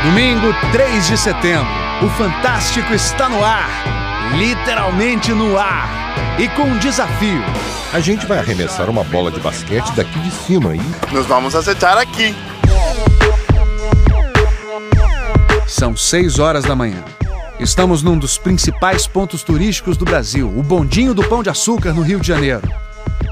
Domingo, 3 de setembro, o Fantástico está no ar, literalmente no ar, e com um desafio. A gente vai arremessar uma bola de basquete daqui de cima e... Nos vamos acertar aqui. São 6 horas da manhã. Estamos num dos principais pontos turísticos do Brasil, o Bondinho do Pão de Açúcar, no Rio de Janeiro.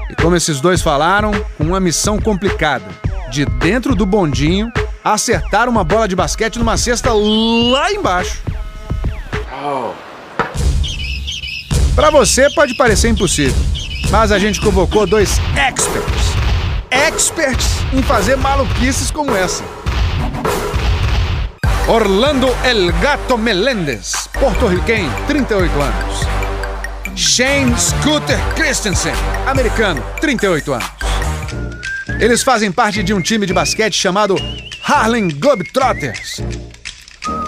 E como esses dois falaram, com uma missão complicada, de dentro do bondinho, acertar uma bola de basquete numa cesta lá embaixo. Pra você pode parecer impossível, mas a gente convocou dois experts em fazer maluquices como essa. Orlando El Gato Melendez, porto-riquenho, 38 anos. Shane Scooter Christensen, americano, 38 anos. Eles fazem parte de um time de basquete chamado Harlem Globetrotters.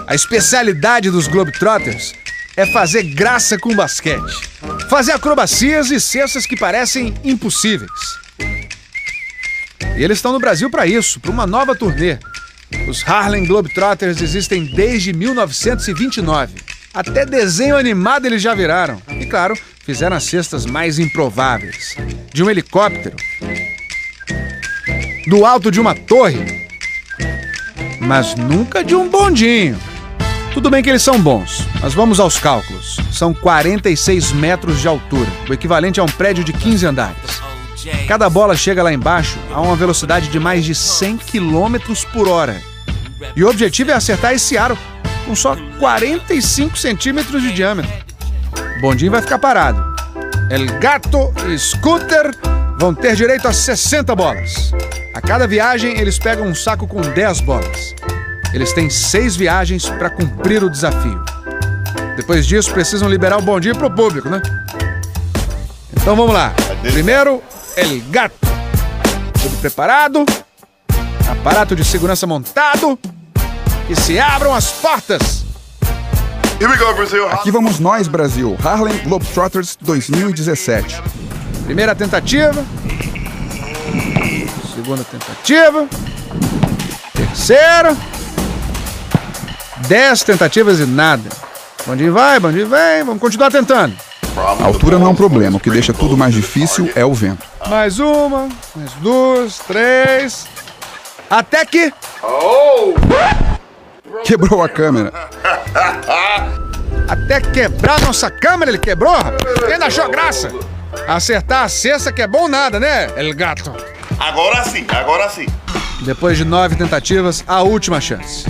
A especialidade dos Globetrotters é fazer graça com basquete. Fazer acrobacias e cestas que parecem impossíveis. E eles estão no Brasil para isso, para uma nova turnê. Os Harlem Globetrotters existem desde 1929. Até desenho animado eles já viraram. E claro, fizeram as cestas mais improváveis. De um helicóptero. Do alto de uma torre. Mas nunca de um bondinho. Tudo bem que eles são bons, mas vamos aos cálculos. São 46 metros de altura, o equivalente a um prédio de 15 andares. Cada bola chega lá embaixo a uma velocidade de mais de 100 km por hora. E o objetivo é acertar esse aro com só 45 centímetros de diâmetro. O bondinho vai ficar parado. El Gato e Scooter vão ter direito a 60 bolas. A cada viagem, eles pegam um saco com 10 bolas. Eles têm 6 viagens para cumprir o desafio. Depois disso, precisam liberar o bondinho para o público, né? Então vamos lá. Primeiro, El Gato. Tudo preparado. Aparato de segurança montado. E se abram as portas. Here we go, Brazil. Aqui vamos nós, Brasil. Harlem Globetrotters 2017. Primeira tentativa. Segunda tentativa. Terceira. 10 tentativas e nada. Bondinho vai, bondinho vem. Vamos continuar tentando. A altura não é um problema. O que deixa tudo mais difícil é o vento. Mais uma, mais 2, 3. Até que... Quebrou a câmera. Até quebrar nossa câmera, ele quebrou? Quem ainda achou graça? Acertar a cesta que é bom nada, né, El Gato? Agora sim, agora sim. Depois de 9 tentativas, a última chance.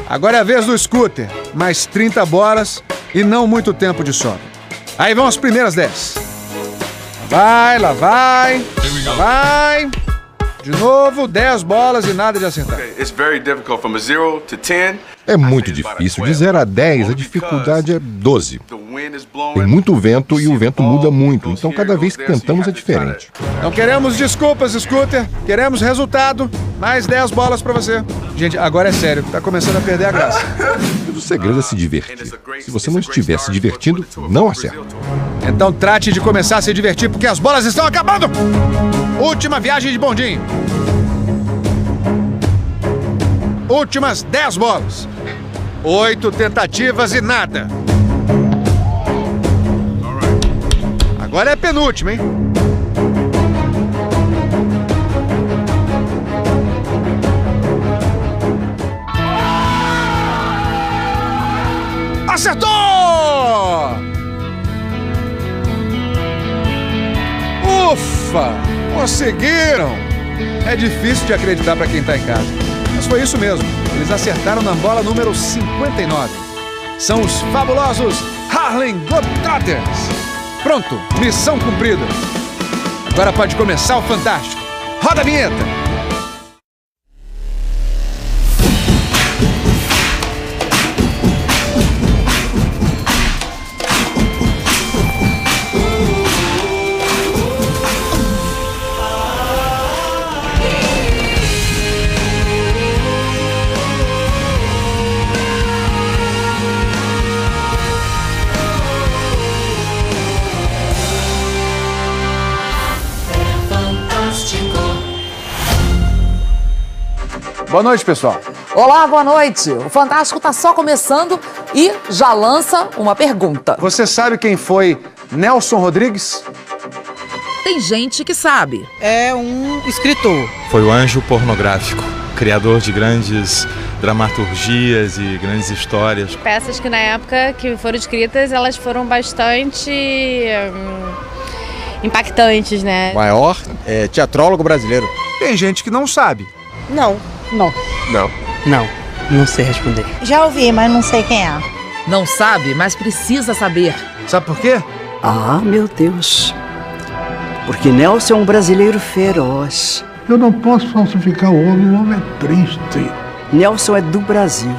Agora é a vez do Scooter. Mais 30 bolas e não muito tempo de sobra. Aí vão as primeiras 10. Vai, lá vai. Lá vai. De novo, 10 bolas e nada de acertar. É muito difícil. De 0 a 10, a dificuldade é 12. Tem muito vento e o vento muda muito, então cada vez que tentamos é diferente. Não queremos desculpas, Scooter. Queremos resultado. Mais 10 bolas pra você. Gente, agora é sério. Tá começando a perder a graça. Mas o segredo é se divertir. Se você não estiver se divertindo, não acerta. Então trate de começar a se divertir, porque as bolas estão acabando. Última viagem de bondinho. Últimas 10 bolas. 8 tentativas e nada. Agora é a penúltima, hein? Acertou! Ufa! Conseguiram! É difícil de acreditar para quem tá em casa. Mas foi isso mesmo. Eles acertaram na bola número 59. São os fabulosos Harlem Globetrotters. Pronto, missão cumprida. Agora pode começar o Fantástico. Roda a vinheta. Boa noite, pessoal. Olá, boa noite. O Fantástico tá só começando e já lança uma pergunta. Você sabe quem foi Nelson Rodrigues? Tem gente que sabe. É um escritor. Foi o anjo pornográfico, criador de grandes dramaturgias e grandes histórias. Peças que na época que foram escritas, elas foram bastante impactantes, né? Maior teatrólogo brasileiro. Tem gente que não sabe. Não. Não sei responder. Já ouvi, mas não sei quem é. Não sabe, mas precisa saber. Sabe por quê? Ah, meu Deus. Porque Nelson é um brasileiro feroz. Eu não posso falsificar o homem é triste. Nelson é do Brasil.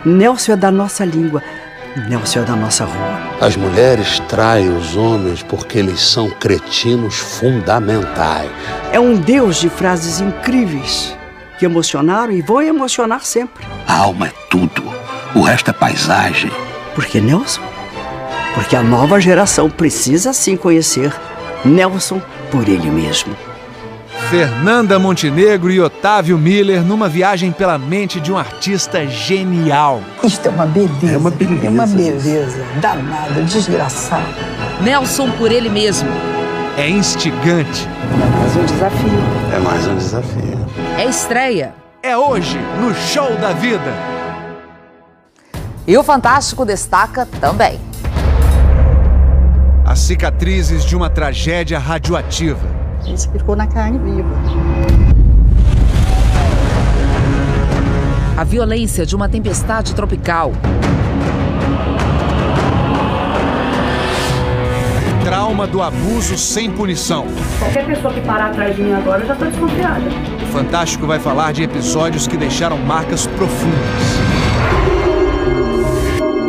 Nelson é da nossa língua. Nelson é da nossa rua. As mulheres traem os homens porque eles são cretinos fundamentais. É um deus de frases incríveis que emocionaram e vão emocionar sempre. A alma é tudo, o resto é paisagem. Por que Nelson? Porque a nova geração precisa sim conhecer Nelson por ele mesmo. Fernanda Montenegro e Otávio Miller numa viagem pela mente de um artista genial. Isto é uma beleza. É uma beleza. É uma beleza. Danada, desgraçada. Nelson por ele mesmo. É instigante. Mais um desafio. É mais um desafio. É estreia. É hoje, no Show da Vida. E o Fantástico destaca também. As cicatrizes de uma tragédia radioativa. Isso ficou na carne viva. A violência de uma tempestade tropical. O trauma do abuso sem punição. Qualquer pessoa que parar atrás de mim agora, eu já estou desconfiada. O Fantástico vai falar de episódios que deixaram marcas profundas.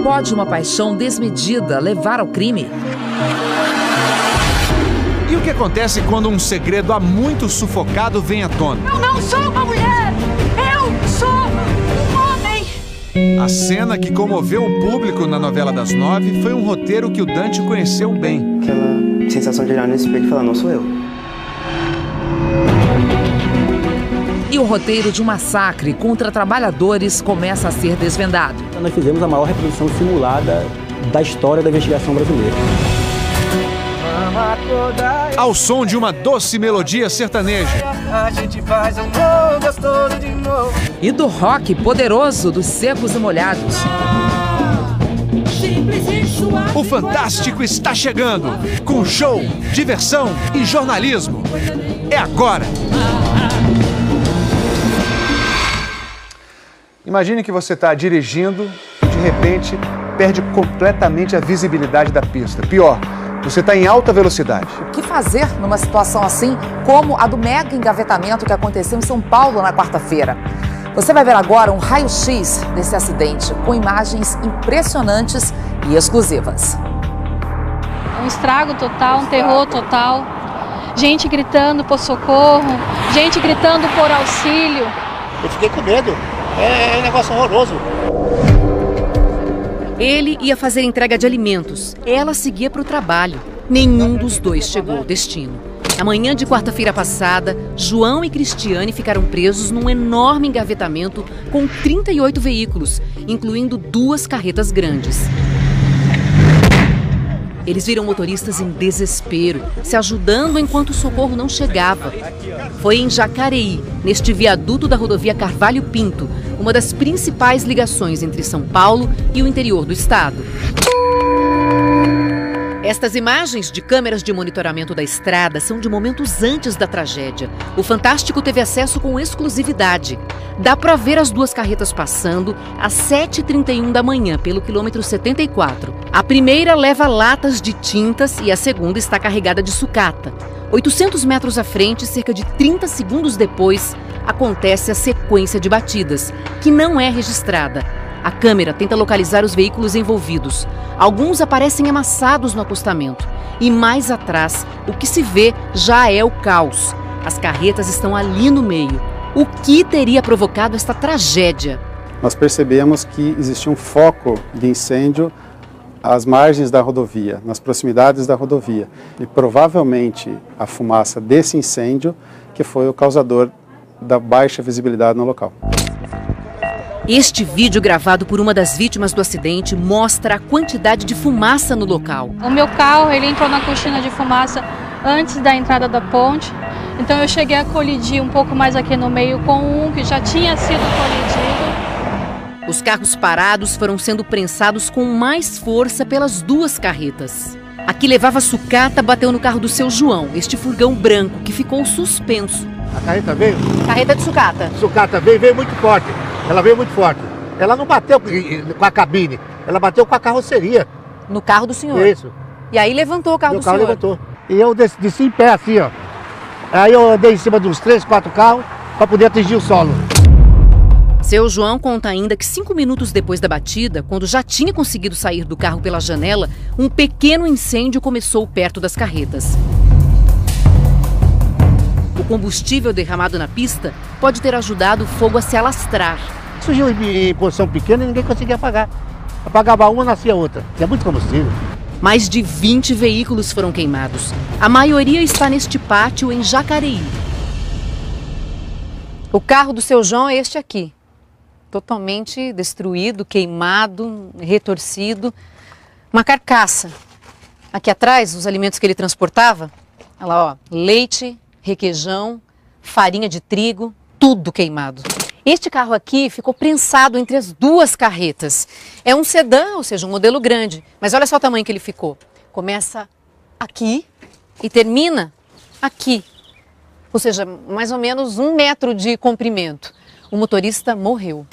Pode uma paixão desmedida levar ao crime? E o que acontece quando um segredo há muito sufocado vem à tona? Eu não sou uma mulher! Eu sou um homem! A cena que comoveu o público na novela das 9 foi um roteiro que o Dante conheceu bem. Aquela sensação de olhar no espelho e falar, não sou eu. E o roteiro de um massacre contra trabalhadores começa a ser desvendado. Nós fizemos a maior reprodução simulada da história da investigação brasileira. Ao som de uma doce melodia sertaneja. A gente faz amor gostoso de novo. E do rock poderoso dos Secos e Molhados. O Fantástico está chegando, com show, diversão e jornalismo. É agora! Imagine que você está dirigindo e de repente perde completamente a visibilidade da pista. Pior, você está em alta velocidade. O que fazer numa situação assim, como a do mega engavetamento que aconteceu em São Paulo na quarta-feira? Você vai ver agora um raio-x desse acidente, com imagens impressionantes e exclusivas. Um estrago total, um terror total. Gente gritando por socorro, gente gritando por auxílio. Eu fiquei com medo. É um negócio horroroso. Ele ia fazer entrega de alimentos. Ela seguia para o trabalho. Nenhum dos dois chegou ao destino. Na manhã de quarta-feira passada, João e Cristiane ficaram presos num enorme engavetamento com 38 veículos, incluindo 2 carretas grandes. Eles viram motoristas em desespero, se ajudando enquanto o socorro não chegava. Foi em Jacareí, neste viaduto da rodovia Carvalho Pinto, uma das principais ligações entre São Paulo e o interior do estado. Estas imagens de câmeras de monitoramento da estrada são de momentos antes da tragédia. O Fantástico teve acesso com exclusividade. Dá para ver as 2 carretas passando às 7h31 da manhã, pelo quilômetro 74. A primeira leva latas de tintas e a segunda está carregada de sucata. 800 metros à frente, cerca de 30 segundos depois, acontece a sequência de batidas, que não é registrada. A câmera tenta localizar os veículos envolvidos. Alguns aparecem amassados no acostamento. E mais atrás, o que se vê já é o caos. As carretas estão ali no meio. O que teria provocado esta tragédia? Nós percebemos que existia um foco de incêndio às margens da rodovia, nas proximidades da rodovia. E provavelmente a fumaça desse incêndio que foi o causador da baixa visibilidade no local. Este vídeo, gravado por uma das vítimas do acidente, mostra a quantidade de fumaça no local. O meu carro, ele entrou na cortina de fumaça antes da entrada da ponte, então eu cheguei a colidir um pouco mais aqui no meio com um que já tinha sido colidido. Os carros parados foram sendo prensados com mais força pelas duas carretas. A que levava sucata bateu no carro do seu João, este furgão branco que ficou suspenso. A carreta veio? Carreta de sucata. Sucata veio muito forte. Ela veio muito forte. Ela não bateu com a cabine, ela bateu com a carroceria. No carro do senhor? Isso. E aí levantou o carro do senhor? Meu carro levantou. E eu desci em pé assim, ó. Aí eu andei em cima de uns 3, 4 carros para poder atingir o solo. Seu João conta ainda que 5 minutos depois da batida, quando já tinha conseguido sair do carro pela janela, um pequeno incêndio começou perto das carretas. O combustível derramado na pista pode ter ajudado o fogo a se alastrar. Surgiu em posição pequena e ninguém conseguia apagar. Apagava uma, nascia outra. É muito combustível. Mais de 20 veículos foram queimados. A maioria está neste pátio em Jacareí. O carro do seu João é este aqui. Totalmente destruído, queimado, retorcido. Uma carcaça. Aqui atrás, os alimentos que ele transportava. Olha lá, ó, leite, requeijão, farinha de trigo, tudo queimado. Este carro aqui ficou prensado entre as duas carretas. É um sedã, ou seja, um modelo grande. Mas olha só o tamanho que ele ficou. Começa aqui e termina aqui. Ou seja, mais ou menos 1 metro de comprimento. O motorista morreu.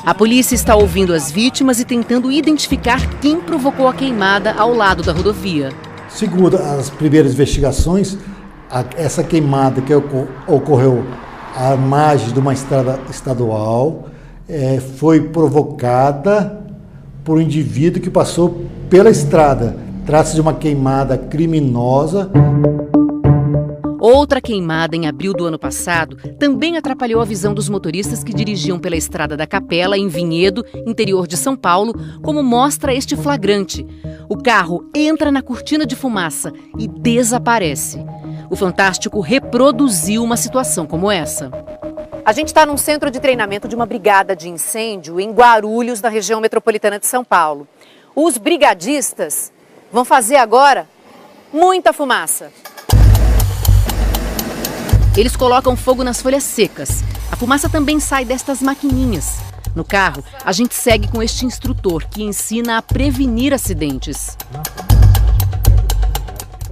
A polícia está ouvindo as vítimas e tentando identificar quem provocou a queimada ao lado da rodovia. Segundo as primeiras investigações, essa queimada que ocorreu à margem de uma estrada estadual foi provocada por um indivíduo que passou pela estrada. Trata-se de uma queimada criminosa. Outra queimada em abril do ano passado também atrapalhou a visão dos motoristas que dirigiam pela Estrada da Capela, em Vinhedo, interior de São Paulo, como mostra este flagrante. O carro entra na cortina de fumaça e desaparece. O Fantástico reproduziu uma situação como essa. A gente está num centro de treinamento de uma brigada de incêndio em Guarulhos, na região metropolitana de São Paulo. Os brigadistas vão fazer agora muita fumaça. Eles colocam fogo nas folhas secas. A fumaça também sai destas maquininhas. No carro, a gente segue com este instrutor que ensina a prevenir acidentes.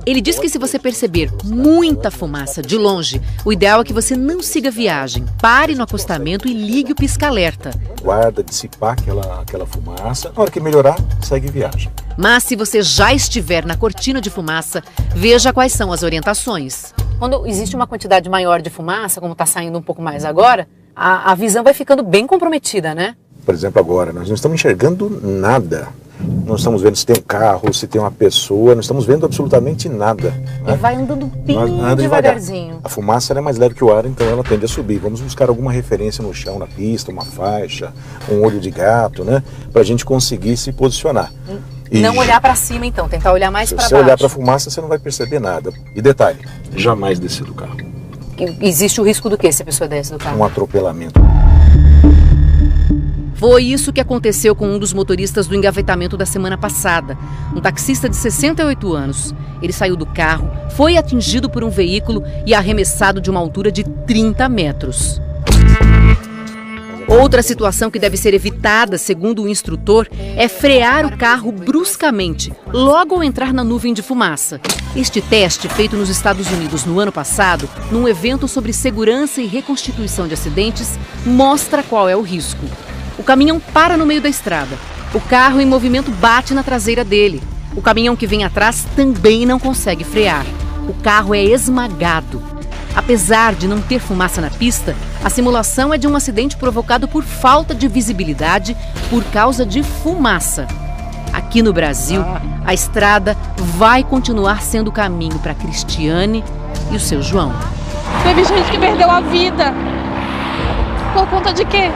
Ele diz que se você perceber muita fumaça de longe, o ideal é que você não siga a viagem. Pare no acostamento e ligue o pisca-alerta. Guarda, dissipar aquela fumaça. Na hora que melhorar, segue viagem. Mas se você já estiver na cortina de fumaça, veja quais são as orientações. Quando existe uma quantidade maior de fumaça, como está saindo um pouco mais agora, a visão vai ficando bem comprometida, né? Por exemplo, agora, nós não estamos enxergando nada. Não estamos vendo se tem um carro, se tem uma pessoa, não estamos vendo absolutamente nada. E vai andando bem devagarzinho. A fumaça é mais leve que o ar, então ela tende a subir. Vamos buscar alguma referência no chão, na pista, uma faixa, um olho de gato, né? Para a gente conseguir se posicionar. E não olhar para cima, então, tentar olhar mais para baixo. Se você olhar para a fumaça, você não vai perceber nada. E detalhe, jamais descer do carro. Existe o risco do quê se a pessoa desce do carro? Um atropelamento. Foi isso que aconteceu com um dos motoristas do engavetamento da semana passada. Um taxista de 68 anos. Ele saiu do carro, foi atingido por um veículo e arremessado de uma altura de 30 metros. Outra situação que deve ser evitada, segundo o instrutor, é frear o carro bruscamente, logo ao entrar na nuvem de fumaça. Este teste, feito nos Estados Unidos no ano passado, num evento sobre segurança e reconstituição de acidentes, mostra qual é o risco. O caminhão para no meio da estrada. O carro em movimento bate na traseira dele. O caminhão que vem atrás também não consegue frear. O carro é esmagado. Apesar de não ter fumaça na pista, a simulação é de um acidente provocado por falta de visibilidade por causa de fumaça. Aqui no Brasil, a estrada vai continuar sendo o caminho para Cristiane e o seu João. Teve gente que perdeu a vida. Por conta de quê?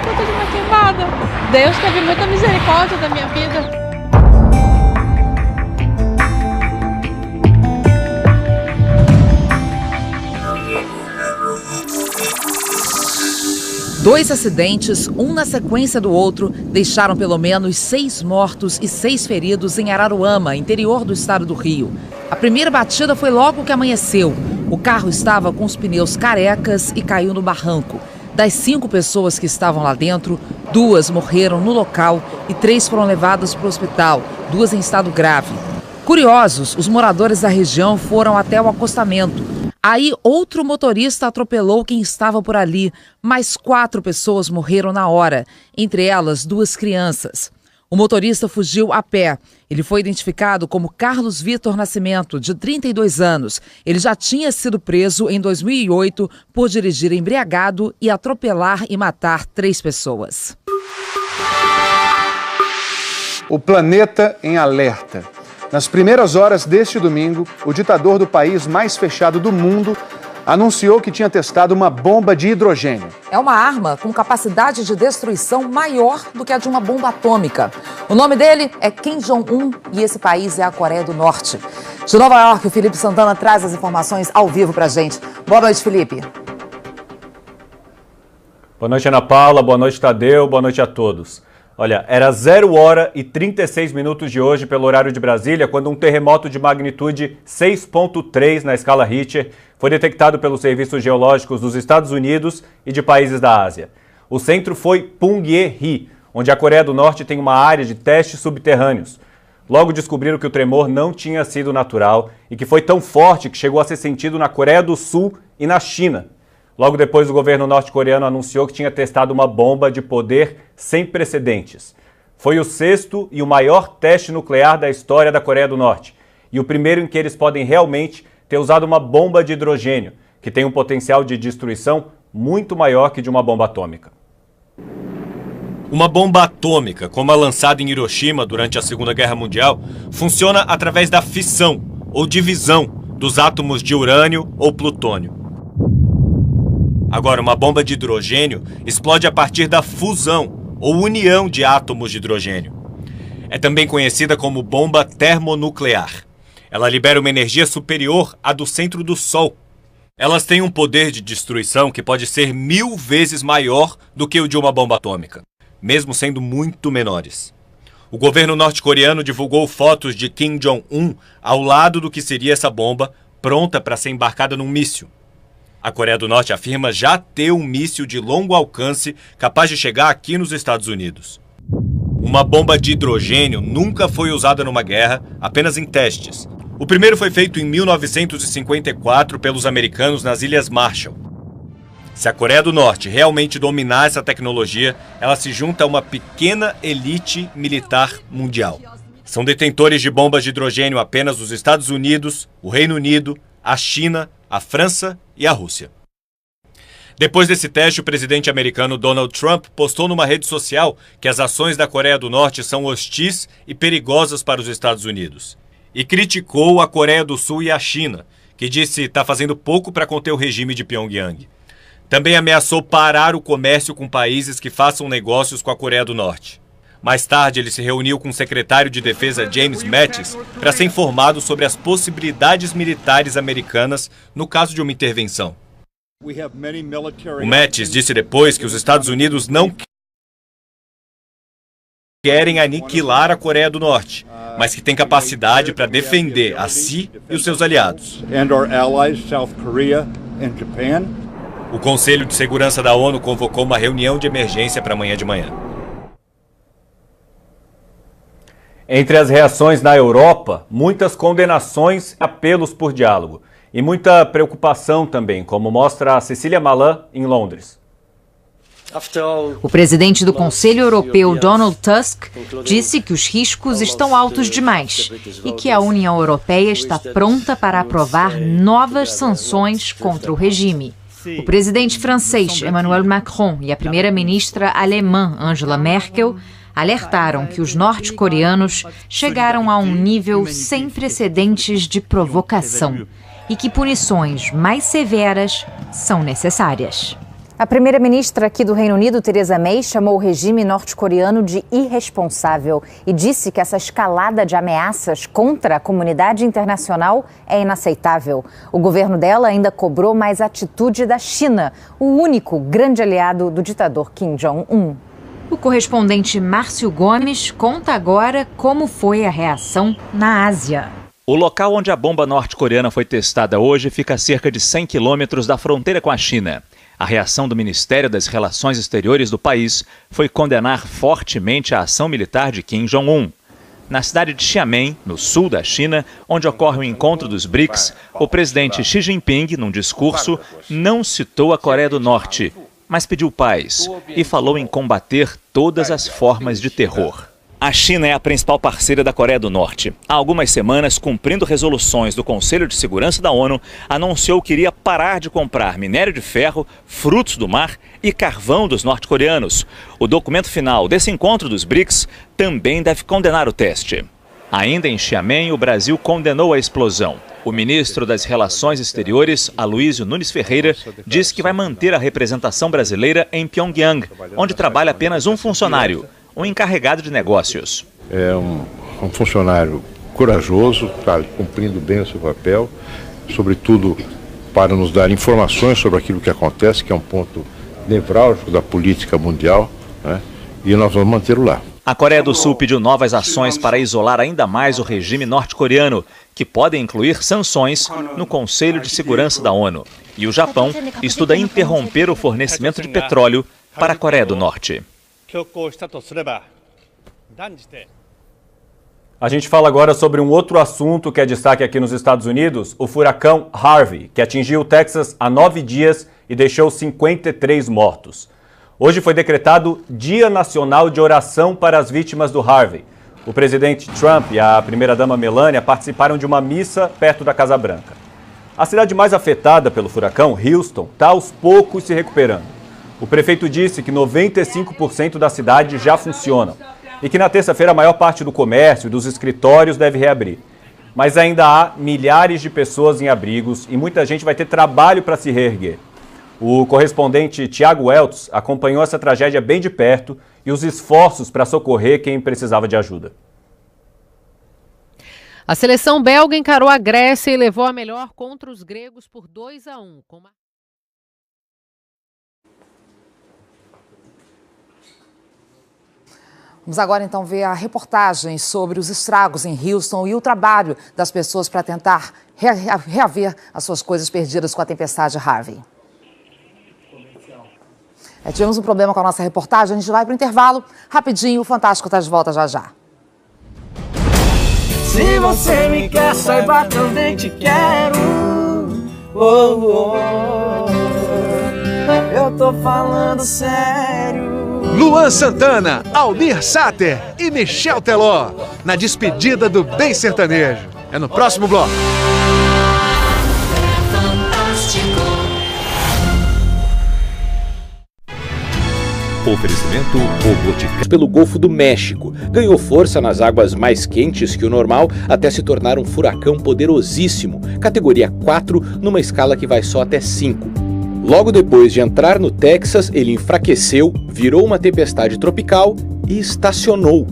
Por conta de uma queimada. Deus teve muita misericórdia da minha vida. 2 acidentes, um na sequência do outro, deixaram pelo menos 6 mortos e 6 feridos em Araruama, interior do estado do Rio. A primeira batida foi logo que amanheceu. O carro estava com os pneus carecas e caiu no barranco. Das 5 pessoas que estavam lá dentro, 2 morreram no local e 3 foram levadas para o hospital, 2 em estado grave. Curiosos, os moradores da região foram até o acostamento. Aí, outro motorista atropelou quem estava por ali. Mais 4 pessoas morreram na hora, entre elas 2 crianças. O motorista fugiu a pé. Ele foi identificado como Carlos Vitor Nascimento, de 32 anos. Ele já tinha sido preso em 2008 por dirigir embriagado e atropelar e matar 3 pessoas. O planeta em alerta. Nas primeiras horas deste domingo, o ditador do país mais fechado do mundo anunciou que tinha testado uma bomba de hidrogênio. É uma arma com capacidade de destruição maior do que a de uma bomba atômica. O nome dele é Kim Jong-un e esse país é a Coreia do Norte. De Nova York, o Felipe Santana traz as informações ao vivo pra gente. Boa noite, Felipe. Boa noite, Ana Paula. Boa noite, Tadeu. Boa noite a todos. Olha, era 0h36 de hoje, pelo horário de Brasília, quando um terremoto de magnitude 6,3 na escala Richter foi detectado pelos serviços geológicos dos Estados Unidos e de países da Ásia. O centro foi Punggye-ri, onde a Coreia do Norte tem uma área de testes subterrâneos. Logo descobriram que o tremor não tinha sido natural e que foi tão forte que chegou a ser sentido na Coreia do Sul e na China. Logo depois, o governo norte-coreano anunciou que tinha testado uma bomba de poder sem precedentes. Foi o 6º e o maior teste nuclear da história da Coreia do Norte, e o primeiro em que eles podem realmente ter usado uma bomba de hidrogênio, que tem um potencial de destruição muito maior que de uma bomba atômica. Uma bomba atômica, como a lançada em Hiroshima durante a Segunda Guerra Mundial, funciona através da fissão ou divisão dos átomos de urânio ou plutônio. Agora, uma bomba de hidrogênio explode a partir da fusão ou união de átomos de hidrogênio. É também conhecida como bomba termonuclear. Ela libera uma energia superior à do centro do Sol. Elas têm um poder de destruição que pode ser 1000 vezes maior do que o de uma bomba atômica, mesmo sendo muito menores. O governo norte-coreano divulgou fotos de Kim Jong-un ao lado do que seria essa bomba, pronta para ser embarcada num míssil. A Coreia do Norte afirma já ter um míssil de longo alcance capaz de chegar aqui nos Estados Unidos. Uma bomba de hidrogênio nunca foi usada numa guerra, apenas em testes. O primeiro foi feito em 1954 pelos americanos nas Ilhas Marshall. Se a Coreia do Norte realmente dominar essa tecnologia, ela se junta a uma pequena elite militar mundial. São detentores de bombas de hidrogênio apenas os Estados Unidos, o Reino Unido, a China, a França e a Rússia. Depois desse teste, o presidente americano Donald Trump postou numa rede social que as ações da Coreia do Norte são hostis e perigosas para os Estados Unidos. E criticou a Coreia do Sul e a China, que disse estar fazendo pouco para conter o regime de Pyongyang. Também ameaçou parar o comércio com países que façam negócios com a Coreia do Norte. Mais tarde, ele se reuniu com o secretário de Defesa James Mattis para ser informado sobre as possibilidades militares americanas no caso de uma intervenção. O Mattis disse depois que os Estados Unidos não querem aniquilar a Coreia do Norte, mas que tem capacidade para defender a si e os seus aliados. O Conselho de Segurança da ONU convocou uma reunião de emergência para amanhã de manhã. Entre as reações na Europa, muitas condenações e apelos por diálogo. E muita preocupação também, como mostra a Cecília Malan em Londres. O presidente do Conselho Europeu, Donald Tusk, disse que os riscos estão altos demais e que a União Europeia está pronta para aprovar novas sanções contra o regime. O presidente francês, Emmanuel Macron, e a primeira-ministra alemã, Angela Merkel, alertaram que os norte-coreanos chegaram a um nível sem precedentes de provocação e que punições mais severas são necessárias. A primeira-ministra aqui do Reino Unido, Theresa May, chamou o regime norte-coreano de irresponsável e disse que essa escalada de ameaças contra a comunidade internacional é inaceitável. O governo dela ainda cobrou mais atitude da China, o único grande aliado do ditador Kim Jong-un. O correspondente Márcio Gomes conta agora como foi a reação na Ásia. O local onde a bomba norte-coreana foi testada hoje fica a cerca de 100 quilômetros da fronteira com a China. A reação do Ministério das Relações Exteriores do país foi condenar fortemente a ação militar de Kim Jong-un. Na cidade de Xiamen, no sul da China, onde ocorre o encontro dos BRICS, o presidente Xi Jinping, num discurso, não citou a Coreia do Norte, mas pediu paz e falou em combater todas as formas de terror. A China é a principal parceira da Coreia do Norte. Há algumas semanas, cumprindo resoluções do Conselho de Segurança da ONU, anunciou que iria parar de comprar minério de ferro, frutos do mar e carvão dos norte-coreanos. O documento final desse encontro dos BRICS também deve condenar o teste. Ainda em Xiamen, o Brasil condenou a explosão. O ministro das Relações Exteriores, Aloysio Nunes Ferreira, disse que vai manter a representação brasileira em Pyongyang, onde trabalha apenas um funcionário, um encarregado de negócios. É um funcionário corajoso, está cumprindo bem o seu papel, sobretudo para nos dar informações sobre aquilo que acontece, que é um ponto nevrálgico da política mundial, né? E nós vamos mantê-lo lá. A Coreia do Sul pediu novas ações para isolar ainda mais o regime norte-coreano, que podem incluir sanções no Conselho de Segurança da ONU. E o Japão estuda interromper o fornecimento de petróleo para a Coreia do Norte. A gente fala agora sobre um outro assunto que é destaque aqui nos Estados Unidos, o furacão Harvey, que atingiu o Texas há 9 dias e deixou 53 mortos. Hoje foi decretado Dia Nacional de Oração para as vítimas do Harvey. O presidente Trump e a primeira-dama Melania participaram de uma missa perto da Casa Branca. A cidade mais afetada pelo furacão, Houston, está aos poucos se recuperando. O prefeito disse que 95% da cidade já funcionam e que na terça-feira a maior parte do comércio e dos escritórios deve reabrir. Mas ainda há milhares de pessoas em abrigos e muita gente vai ter trabalho para se reerguer. O correspondente Tiago Weltz acompanhou essa tragédia bem de perto e os esforços para socorrer quem precisava de ajuda. A seleção belga encarou a Grécia e levou a melhor contra os gregos por 2-1. Vamos agora então ver a reportagem sobre os estragos em Houston e o trabalho das pessoas para tentar reaver as suas coisas perdidas com a tempestade Harvey. Tivemos um problema com a nossa reportagem, a gente vai para o intervalo. Rapidinho, o Fantástico está de volta já já. Se você me quer, saiba também te quero. Oh, oh, oh. Eu tô falando sério. Luan Santana, Almir Sater e Michel Teló, na despedida do Bem Sertanejo. É no próximo bloco. Oferecimento Roboticão. Pelo Golfo do México, ganhou força nas águas mais quentes que o normal até se tornar um furacão poderosíssimo, categoria 4, numa escala que vai só até 5. Logo depois de entrar no Texas, ele enfraqueceu, virou uma tempestade tropical e estacionou.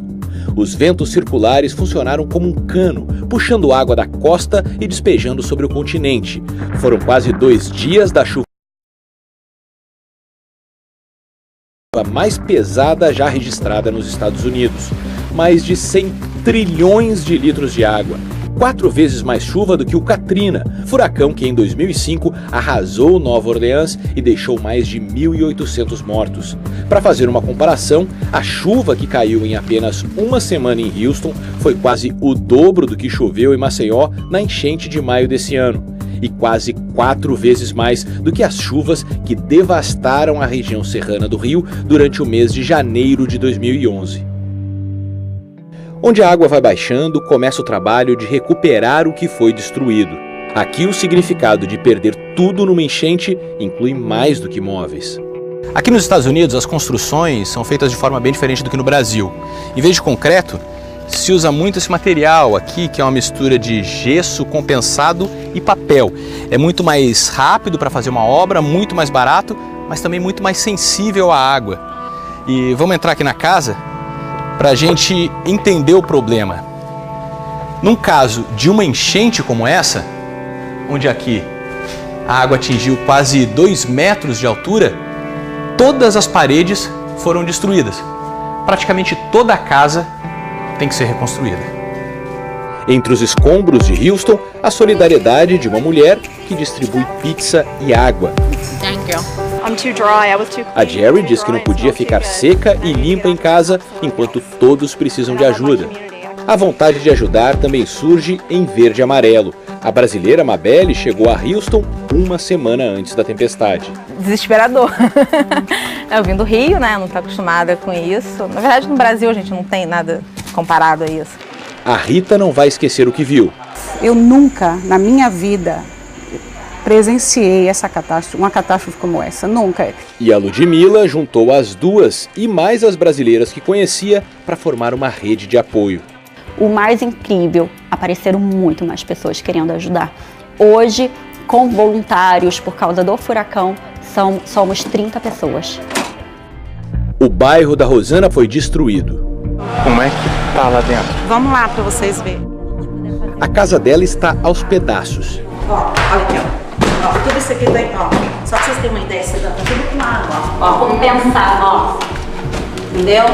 Os ventos circulares funcionaram como um cano, puxando água da costa e despejando sobre o continente. Foram quase 2 dias da chuva mais pesada já registrada nos Estados Unidos. Mais de 100 trilhões de litros de água. 4 vezes mais chuva do que o Katrina, furacão que em 2005 arrasou Nova Orleans e deixou mais de 1.800 mortos. Para fazer uma comparação, a chuva que caiu em apenas uma semana em Houston foi quase o dobro do que choveu em Maceió na enchente de maio desse ano. E quase 4 vezes mais do que as chuvas que devastaram a região serrana do Rio durante o mês de janeiro de 2011. Onde a água vai baixando, começa o trabalho de recuperar o que foi destruído. Aqui o significado de perder tudo numa enchente inclui mais do que móveis. Aqui nos Estados Unidos, as construções são feitas de forma bem diferente do que no Brasil. Em vez de concreto, se usa muito esse material aqui, que é uma mistura de gesso compensado e papel. É muito mais rápido para fazer uma obra, muito mais barato, mas também muito mais sensível à água. E vamos entrar aqui na casa para a gente entender o problema. Num caso de uma enchente como essa, onde aqui a água atingiu quase 2 metros de altura, todas as paredes foram destruídas. Praticamente toda a casa tem que ser reconstruída. Entre os escombros de Houston, a solidariedade de uma mulher que distribui pizza e água. A Jerry diz que não podia ficar seca e limpa em casa enquanto todos precisam de ajuda. A vontade de ajudar também surge em verde e amarelo. A brasileira Mabelle chegou a Houston 1 semana antes da tempestade. Desesperador. Eu vim do Rio, né? Não estou acostumada com isso. Na verdade, no Brasil a gente não tem nada comparado a isso. A Rita não vai esquecer o que viu. Eu nunca, na minha vida, presenciei uma catástrofe como essa, nunca. E a Ludmila juntou as duas e mais as brasileiras que conhecia para formar uma rede de apoio. O mais incrível, apareceram muito mais pessoas querendo ajudar. Hoje, com voluntários por causa do furacão, somos 30 pessoas. O bairro da Rosana foi destruído. Como é que tá lá dentro? Vamos lá para vocês verem. A casa dela está aos pedaços. Ó, olha aqui, ó. Tudo isso aqui tá aí, ó. Só pra vocês terem uma ideia, tá tudo com água. Ó, vamos pensar, ó. Entendeu?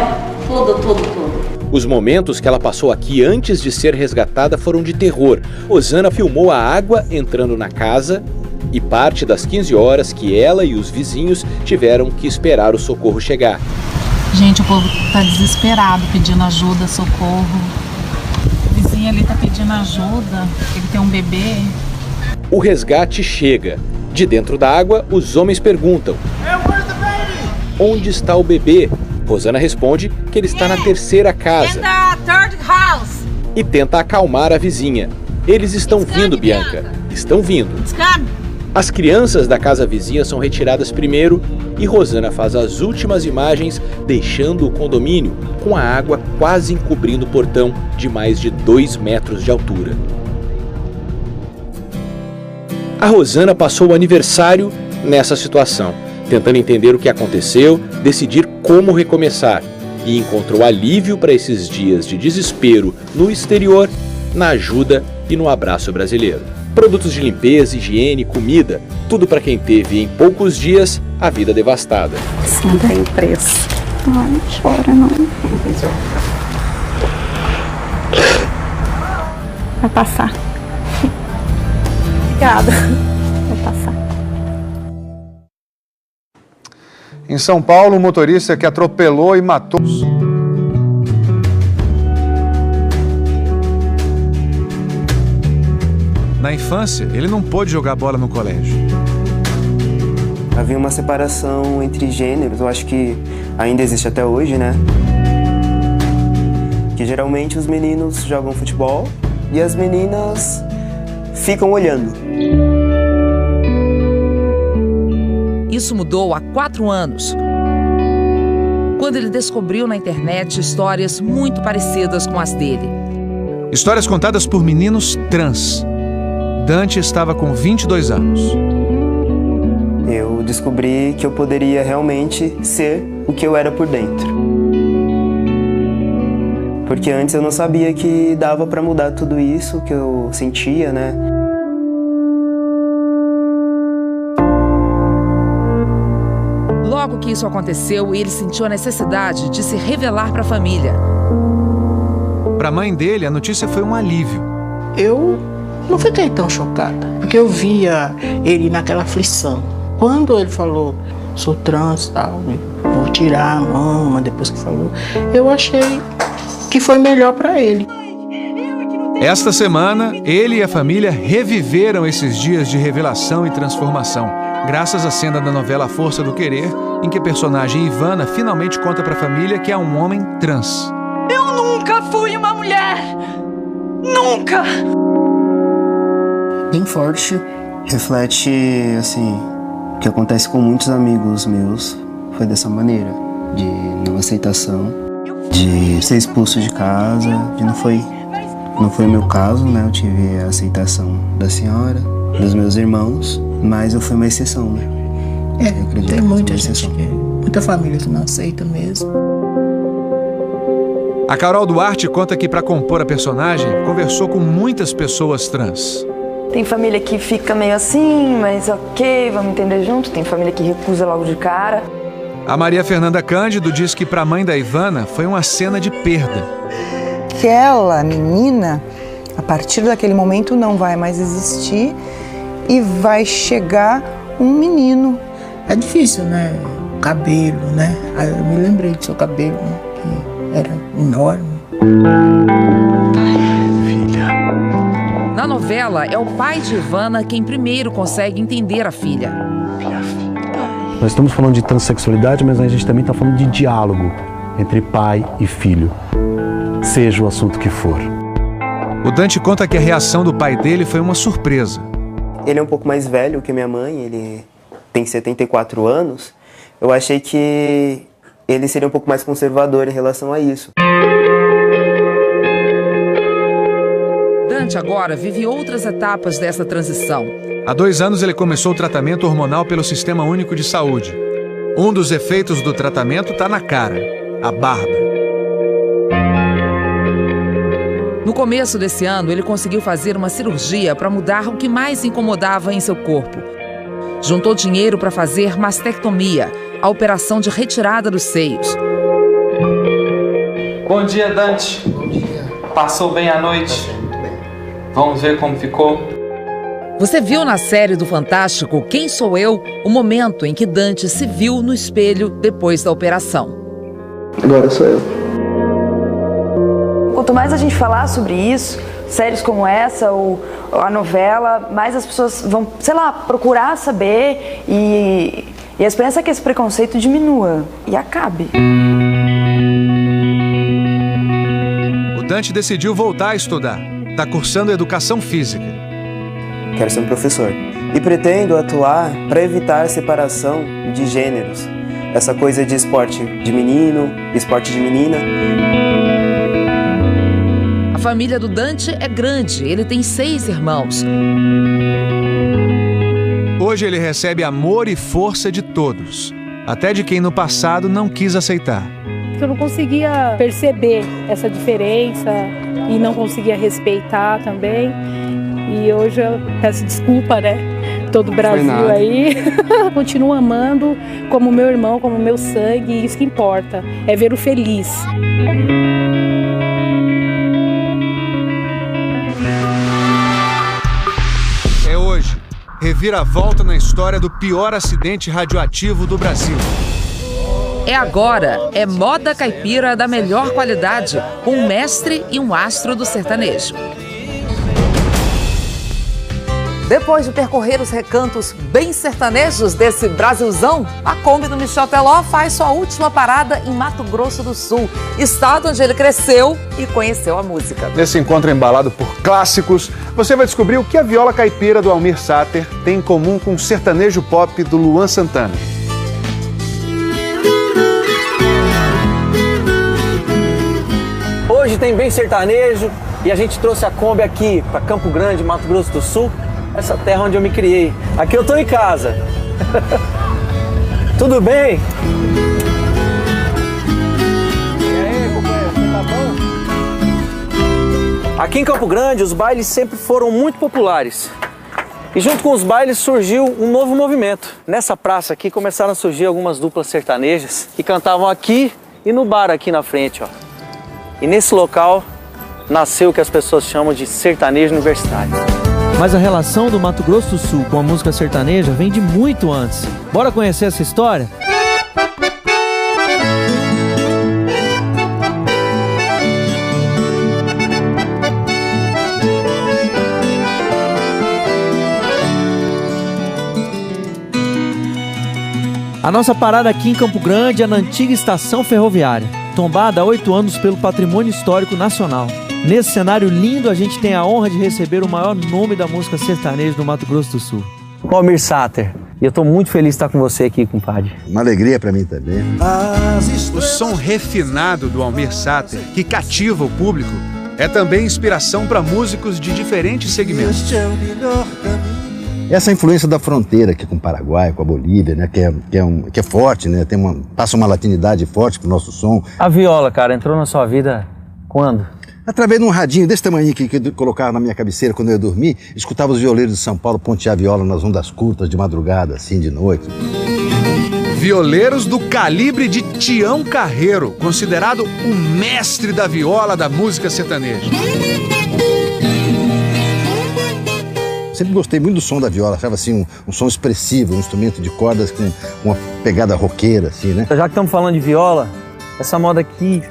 Tudo. Os momentos que ela passou aqui antes de ser resgatada foram de terror. Rosana filmou a água entrando na casa e parte das 15 horas que ela e os vizinhos tiveram que esperar o socorro chegar. Gente, o povo tá desesperado, pedindo ajuda, socorro. O vizinho ali tá pedindo ajuda, ele tem um bebê. O resgate chega. De dentro da água, os homens perguntam: onde está o bebê? Rosana responde que ele está na terceira casa e tenta acalmar a vizinha. Eles estão vindo, Bianca. Estão vindo. As crianças da casa vizinha são retiradas primeiro e Rosana faz as últimas imagens, deixando o condomínio com a água quase encobrindo o portão de mais de 2 metros de altura. A Rosana passou o aniversário nessa situação, tentando entender o que aconteceu, decidir como recomeçar, e encontrou alívio para esses dias de desespero no exterior, na ajuda e no abraço brasileiro. Produtos de limpeza, higiene, comida, tudo para quem teve em poucos dias a vida devastada. Isso não tem preço. Ai, não chora não. Vai passar. Obrigada. Vai passar. Em São Paulo, um motorista que atropelou e matou. Na infância, ele não pôde jogar bola no colégio. Havia uma separação entre gêneros, eu acho que ainda existe até hoje, né? Que geralmente os meninos jogam futebol e as meninas ficam olhando. Isso mudou há 4 anos, quando ele descobriu na internet histórias muito parecidas com as dele. Histórias contadas por meninos trans. Dante estava com 22 anos. Eu descobri que eu poderia realmente ser o que eu era por dentro. Porque antes eu não sabia que dava para mudar tudo isso que eu sentia, né? Logo que isso aconteceu, ele sentiu a necessidade de se revelar para a família. Para a mãe dele, a notícia foi um alívio. Eu não fiquei tão chocada, porque eu via ele naquela aflição. Quando ele falou, sou trans, tal, vou tirar a mama, depois que falou, eu achei que foi melhor para ele. Esta semana, ele e a família reviveram esses dias de revelação e transformação, graças à cena da novela Força do Querer, em que a personagem Ivana finalmente conta para a família que é um homem trans. Eu nunca fui uma mulher! Nunca! Bem forte. Reflete, assim, o que acontece com muitos amigos meus. Foi dessa maneira, de não aceitação, de ser expulso de casa, não foi o meu caso, né? Eu tive a aceitação da senhora, dos meus irmãos, mas eu fui uma exceção, né? Tem muita gente, muita família que não aceita mesmo. A Carol Duarte conta que, para compor a personagem, conversou com muitas pessoas trans. Tem família que fica meio assim, mas ok, vamos entender junto. Tem família que recusa logo de cara. A Maria Fernanda Cândido diz que, para a mãe da Ivana, foi uma cena de perda. Aquela menina, a partir daquele momento, não vai mais existir e vai chegar um menino. É difícil, né? O cabelo, né? Aí eu me lembrei do seu cabelo, né? Que era enorme. Na novela, é o pai de Ivana quem primeiro consegue entender a filha. Nós estamos falando de transexualidade, mas a gente também está falando de diálogo entre pai e filho, seja o assunto que for. O Dante conta que a reação do pai dele foi uma surpresa. Ele é um pouco mais velho que minha mãe, ele tem 74 anos. Eu achei que ele seria um pouco mais conservador em relação a isso. Dante agora vive outras etapas dessa transição. Há 2 anos ele começou o tratamento hormonal pelo Sistema Único de Saúde. Um dos efeitos do tratamento está na cara, a barba. No começo desse ano, ele conseguiu fazer uma cirurgia para mudar o que mais incomodava em seu corpo. Juntou dinheiro para fazer mastectomia, a operação de retirada dos seios. Bom dia, Dante. Bom dia. Passou bem a noite? Vamos ver como ficou? Você viu na série do Fantástico Quem Sou Eu o momento em que Dante se viu no espelho depois da operação. Agora sou eu. Quanto mais a gente falar sobre isso, séries como essa ou a novela, mais as pessoas vão, sei lá, procurar saber e a esperança é que esse preconceito diminua e acabe. O Dante decidiu voltar a estudar. Está cursando Educação Física. Quero ser um professor. E pretendo atuar para evitar a separação de gêneros. Essa coisa de esporte de menino, esporte de menina. A família do Dante é grande, ele tem 6 irmãos. Hoje ele recebe amor e força de todos, até de quem no passado não quis aceitar. Eu não conseguia perceber essa diferença e não conseguia respeitar também. E hoje eu peço desculpa, né? Todo o Brasil aí. Continuo amando como meu irmão, como meu sangue, e isso que importa, é ver o feliz. É hoje, reviravolta na história do pior acidente radioativo do Brasil. É agora, é moda caipira da melhor qualidade, com um mestre e um astro do sertanejo. Depois de percorrer os recantos bem sertanejos desse Brasilzão, a Kombi do Michel Teló faz sua última parada em Mato Grosso do Sul, estado onde ele cresceu e conheceu a música. Nesse encontro embalado por clássicos, você vai descobrir o que a viola caipira do Almir Sater tem em comum com o sertanejo pop do Luan Santana. Hoje tem bem sertanejo e a gente trouxe a Kombi aqui para Campo Grande, Mato Grosso do Sul, essa terra onde eu me criei. Aqui eu tô em casa. Tudo bem? E aí, companheiro, você tá bom? Aqui em Campo Grande, os bailes sempre foram muito populares. E junto com os bailes surgiu um novo movimento. Nessa praça aqui começaram a surgir algumas duplas sertanejas que cantavam aqui e no bar aqui na frente, ó. E nesse local nasceu o que as pessoas chamam de sertanejo universitário. Mas a relação do Mato Grosso do Sul com a música sertaneja vem de muito antes. Bora conhecer essa história? A nossa parada aqui em Campo Grande é na antiga estação ferroviária, tombada há 8 anos pelo Patrimônio Histórico Nacional. Nesse cenário lindo, a gente tem a honra de receber o maior nome da música sertaneja do Mato Grosso do Sul. Almir Sater, e eu estou muito feliz de estar com você aqui, compadre. Uma alegria para mim também. O som refinado do Almir Sater, que cativa o público, é também inspiração para músicos de diferentes segmentos. Essa influência da fronteira aqui com o Paraguai, com a Bolívia, né, que é forte, né, passa uma latinidade forte pro nosso som. A viola, cara, entrou na sua vida quando? Através de um radinho desse tamanho que eu colocava na minha cabeceira quando eu ia dormir, escutava os violeiros de São Paulo pontear viola nas ondas curtas de madrugada, assim, de noite. Violeiros do calibre de Tião Carreiro, considerado o mestre da viola da música sertaneja. Sempre gostei muito do som da viola, achava assim um som expressivo, um instrumento de cordas com uma pegada roqueira, assim, né? Já que estamos falando de viola, essa moda aqui...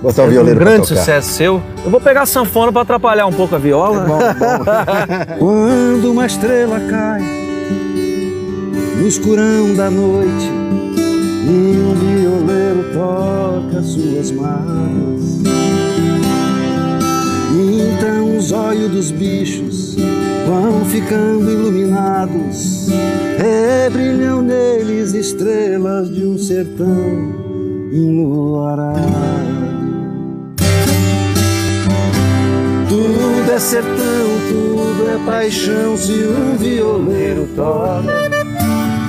Botar o violeiro um grande pra tocar. Sucesso seu. Eu vou pegar a sanfona para atrapalhar um pouco a viola. Bom. Quando uma estrela cai no escurão da noite e um violeiro toca suas malas, então os olhos dos bichos vão ficando iluminados, brilham neles estrelas de um sertão enluarado. Tudo é sertão, tudo é paixão, se um violeiro toca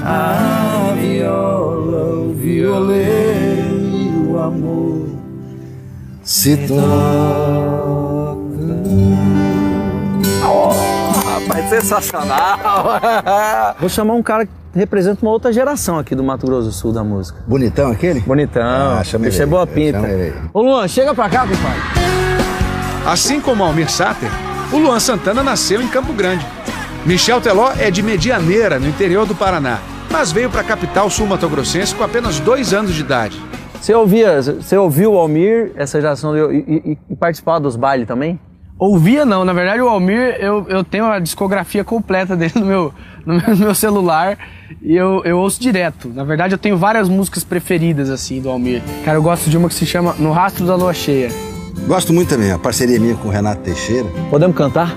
a viola, o violeiro e o amor se toca. Rapaz, sensacional! Vou chamar um cara que representa uma outra geração aqui do Mato Grosso do Sul da música. Bonitão aquele? Bonitão. Deixa boa pinta. Ô Luan, chega pra cá, compadre. Assim como Almir Sater, o Luan Santana nasceu em Campo Grande. Michel Teló é de Medianeira, no interior do Paraná, mas veio para a capital sul-mato-grossense com apenas 2 anos de idade. Você ouviu o Almir, essa geração, e participava dos bailes também? Ouvia não, na verdade o Almir, eu tenho a discografia completa dele no meu celular e eu ouço direto. Na verdade eu tenho várias músicas preferidas assim do Almir. Cara, eu gosto de uma que se chama No Rastro da Lua Cheia. Gosto muito também, a parceria minha com o Renato Teixeira. Podemos cantar?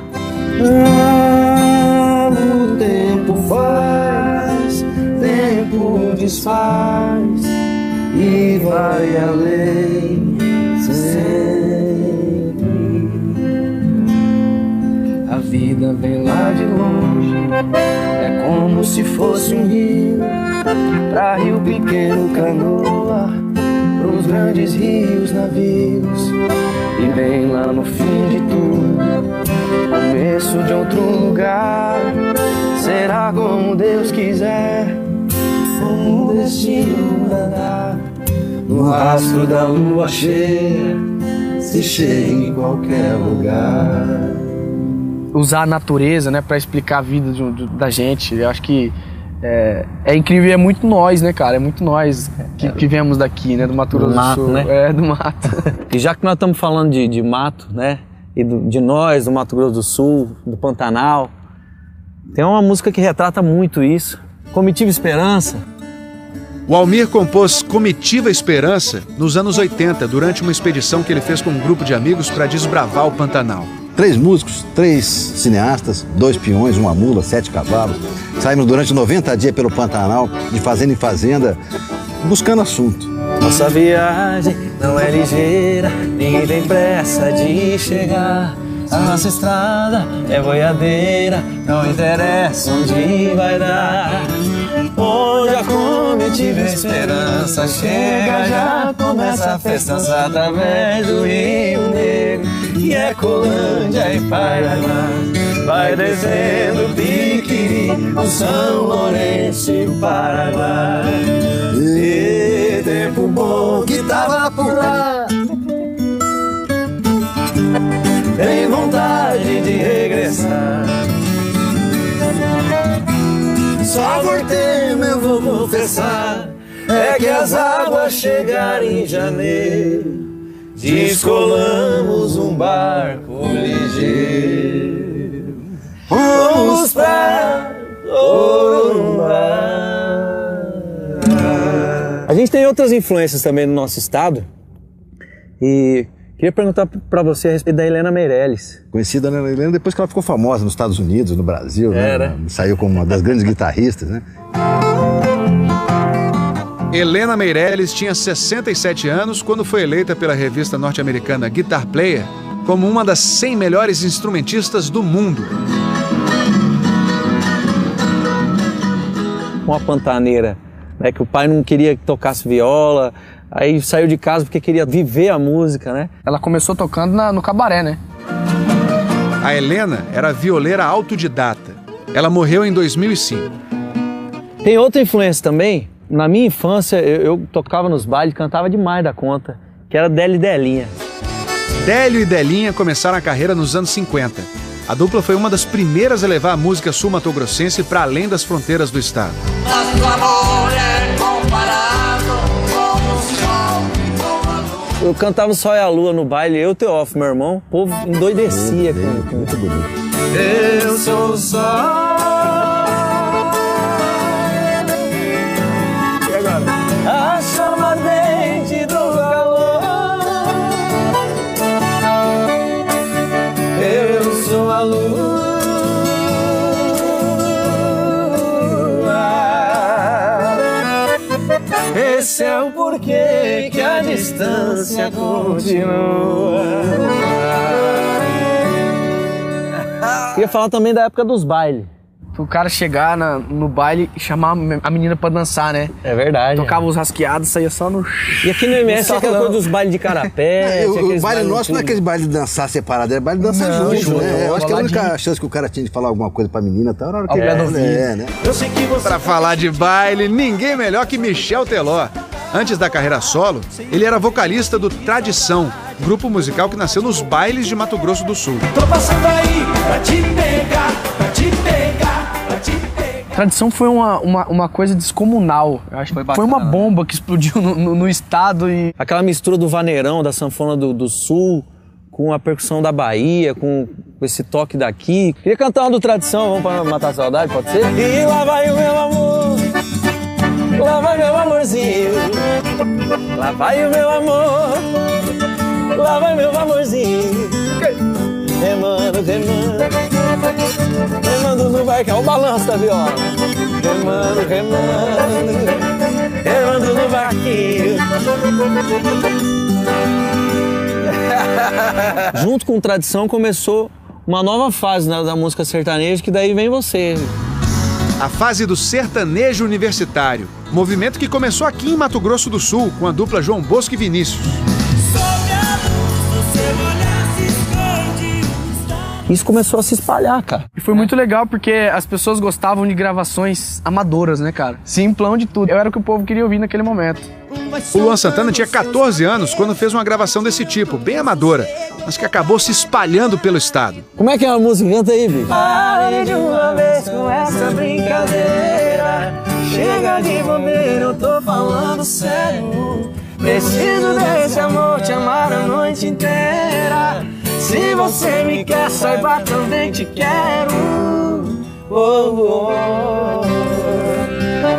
O tempo faz, tempo desfaz e vai além sempre. A vida vem lá de longe, é como se fosse um rio, pra rio pequeno canoa, pros grandes rios navios, e bem lá no fim de tudo, começo de outro lugar, será como Deus quiser, como o destino mandar, no rastro da lua cheia, se chega em qualquer lugar. Usar a natureza, né, para explicar a vida da gente, eu acho que é incrível e é muito nós, né, cara? É muito nós que viemos daqui, né, do Mato Grosso do Sul. Né? É, do mato. E já que nós estamos falando de mato, né, e de nós, do Mato Grosso do Sul, do Pantanal, tem uma música que retrata muito isso, Comitiva Esperança. O Almir compôs Comitiva Esperança nos anos 80, durante uma expedição que ele fez com um grupo de amigos para desbravar o Pantanal. 3 músicos, 3 cineastas, 2 peões, 1 mula, 7 cavalos. Saímos durante 90 dias pelo Pantanal, de fazenda em fazenda, buscando assunto. Nossa viagem não é ligeira, ninguém tem pressa de chegar. A nossa estrada é boiadeira, não interessa onde vai dar. Onde a comitiva esperança chega, já começa a festança através do Rio Negro. E é Colândia e Paraná, vai descendo Piquiri, o São Lourenço e o Paraguai. E tempo bom que tava por lá, tem vontade de regressar. Só por tempo eu vou confessar, é que as águas chegaram em janeiro, descolamos um barco ligeiro, fomos pra Corumbá. A gente tem outras influências também no nosso estado e queria perguntar para você a respeito da Helena Meirelles. Conheci a Dona Helena depois que ela ficou famosa nos Estados Unidos, no Brasil, né? Saiu como uma das grandes guitarristas, né? Helena Meirelles tinha 67 anos quando foi eleita pela revista norte-americana Guitar Player como uma das 100 melhores instrumentistas do mundo. uma pantaneira, né? Que o pai não queria que tocasse viola, aí saiu de casa porque queria viver a música, né? Ela começou tocando no cabaré, né? A Helena era violeira autodidata. Ela morreu em 2005. Tem outra influência também. Na minha infância, eu tocava nos bailes, cantava demais da conta, que era Délio e Delinha. Délio e Delinha começaram a carreira nos anos 50. A dupla foi uma das primeiras a levar a música sul-matogrossense para além das fronteiras do estado. Eu cantava o Sol e a Lua no baile, eu e o Teófilo, meu irmão, o povo endoidecia. Muito bonito. Eu sou o sol. E agora? A chama ardente do calor. Eu sou a lua. Esse é o porquê que a distância continua. Eu ia falar também da época dos bailes. O cara chegar no baile e chamar a menina pra dançar, né? É verdade. Tocava os rasqueados, saía só no... E aqui no MS é aquela coisa dos bailes de carapé. O baile nosso não é aquele baile de dançar separado, é baile de dançar junto, né? Eu acho que a única chance que o cara tinha de falar alguma coisa pra menina tá na hora que né? Pra falar de baile, ninguém melhor que Michel Teló. Antes da carreira solo, ele era vocalista do Tradição, grupo musical que nasceu nos bailes de Mato Grosso do Sul. Tô passando aí pra te pegar, pra te pegar, pra te pegar. Tradição foi uma coisa descomunal. Eu acho que foi uma bomba que explodiu no estado. E aquela mistura do vaneirão, da sanfona do Sul, com a percussão da Bahia, com esse toque daqui. Queria cantar uma do Tradição, vamos pra matar a saudade, pode ser? E lá vai o meu amor, lá vai meu amorzinho, lá vai o meu amor, lá vai meu amorzinho. Remando, remando, remando no barco, é o balanço da viola. Remando, remando, remando no barquinho. Junto com Tradição começou uma nova fase da música sertaneja, que daí vem você. A fase do sertanejo universitário, movimento que começou aqui em Mato Grosso do Sul, com a dupla João Bosco e Vinícius. Isso começou a se espalhar, cara. E foi muito legal porque as pessoas gostavam de gravações amadoras, né, cara? Simplão de tudo. Eu era o que o povo queria ouvir naquele momento. O Luan Santana tinha 14 anos quando fez uma gravação desse tipo, bem amadora, mas que acabou se espalhando pelo estado. Como é que é a música? Canta aí, Vitor. Pare de uma vez com essa brincadeira. Chega de bobeira, eu tô falando sério. Preciso desse amor, te amar a noite inteira. Se você me quer, saiba, também te quero. Oh, oh, oh.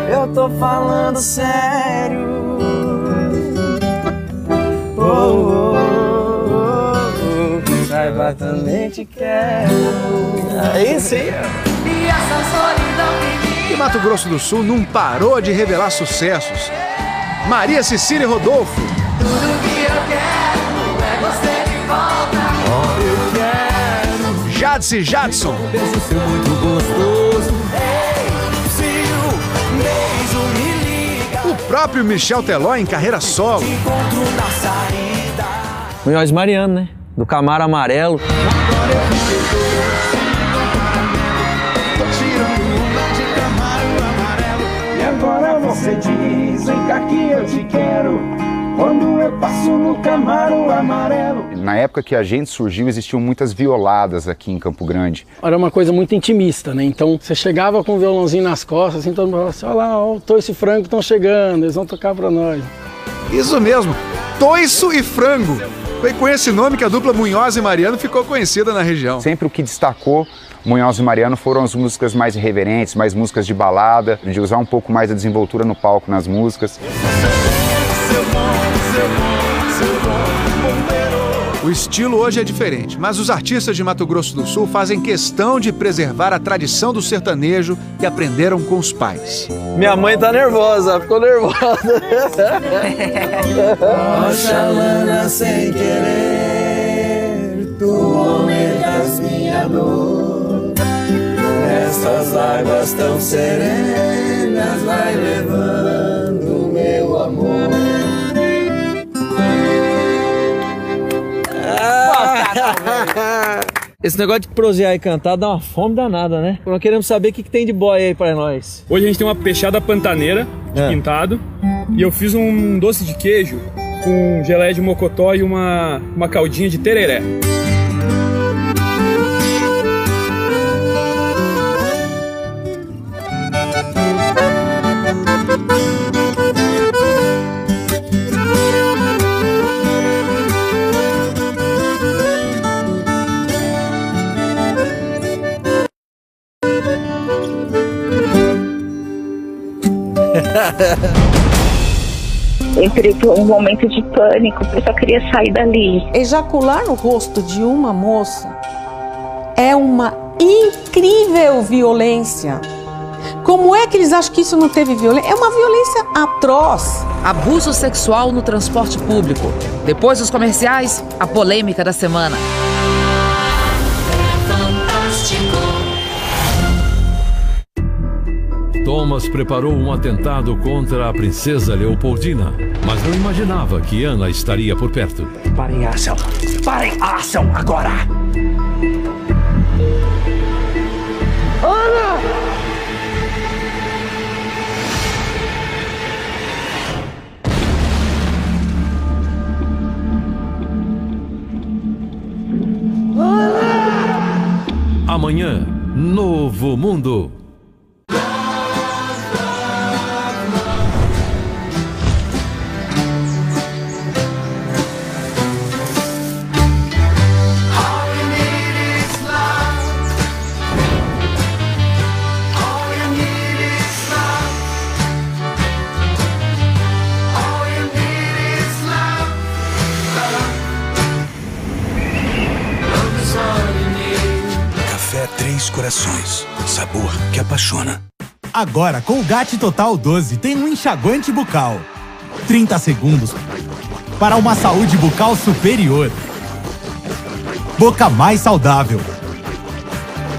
Eu tô falando sério. Oh, oh, oh. Saiba, também te quero. Aí sim. E essa solidão que E Mato Grosso do Sul não parou de revelar sucessos. Maria Cecília e Rodolfo. tudo que eu quero é você de volta. Eu quero. Jadson e Jadson. Beijo seu muito gostoso. Ei, se o beijo me liga. O próprio Michel Teló em carreira solo. Encontro na saída. Munhoz Mariano, né? Do Camaro Amarelo. E agora você diz, vem cá que eu te quero. Quando eu passo no Camaro Amarelo. Na época que a gente surgiu, existiam muitas violadas aqui em Campo Grande. Era uma coisa muito intimista, né? Então você chegava com o violãozinho nas costas, assim, todo mundo falava assim, olha lá, ó, o Toiço e Frango estão chegando, eles vão tocar pra nós. Isso mesmo, Toiço e Frango. Foi com esse nome que a dupla Munhoz e Mariano ficou conhecida na região. Sempre o que destacou Munhoz e Mariano foram as músicas mais irreverentes, mais músicas de balada, de usar um pouco mais a desenvoltura no palco nas músicas. O estilo hoje é diferente, mas os artistas de Mato Grosso do Sul fazem questão de preservar a tradição do sertanejo que aprenderam com os pais. Minha mãe tá nervosa, ficou nervosa. Oxalana sem querer, tu aumentas minha dor. Nessas águas tão serenas, Minas vai levando meu amor. Esse negócio de prosear e cantar dá uma fome danada, né? Nós queremos saber o que tem de boia aí pra nós. Hoje a gente tem uma peixada pantaneira de pintado e eu fiz um doce de queijo com geleia de mocotó e uma caldinha de tereré. Entrei por um momento de pânico, eu só queria sair dali. Ejacular no rosto de uma moça é uma incrível violência. Como é que eles acham que isso não teve violência? É uma violência atroz. Abuso sexual no transporte público. Depois dos comerciais, a polêmica da semana. Thomas preparou um atentado contra a princesa Leopoldina, mas não imaginava que Ana estaria por perto. Parem a ação! Parem a ação agora! Ana! Amanhã, Novo Mundo. Três Corações, sabor que apaixona. Agora, Colgate Total 12 tem um enxaguante bucal. 30 segundos para uma saúde bucal superior. Boca mais saudável.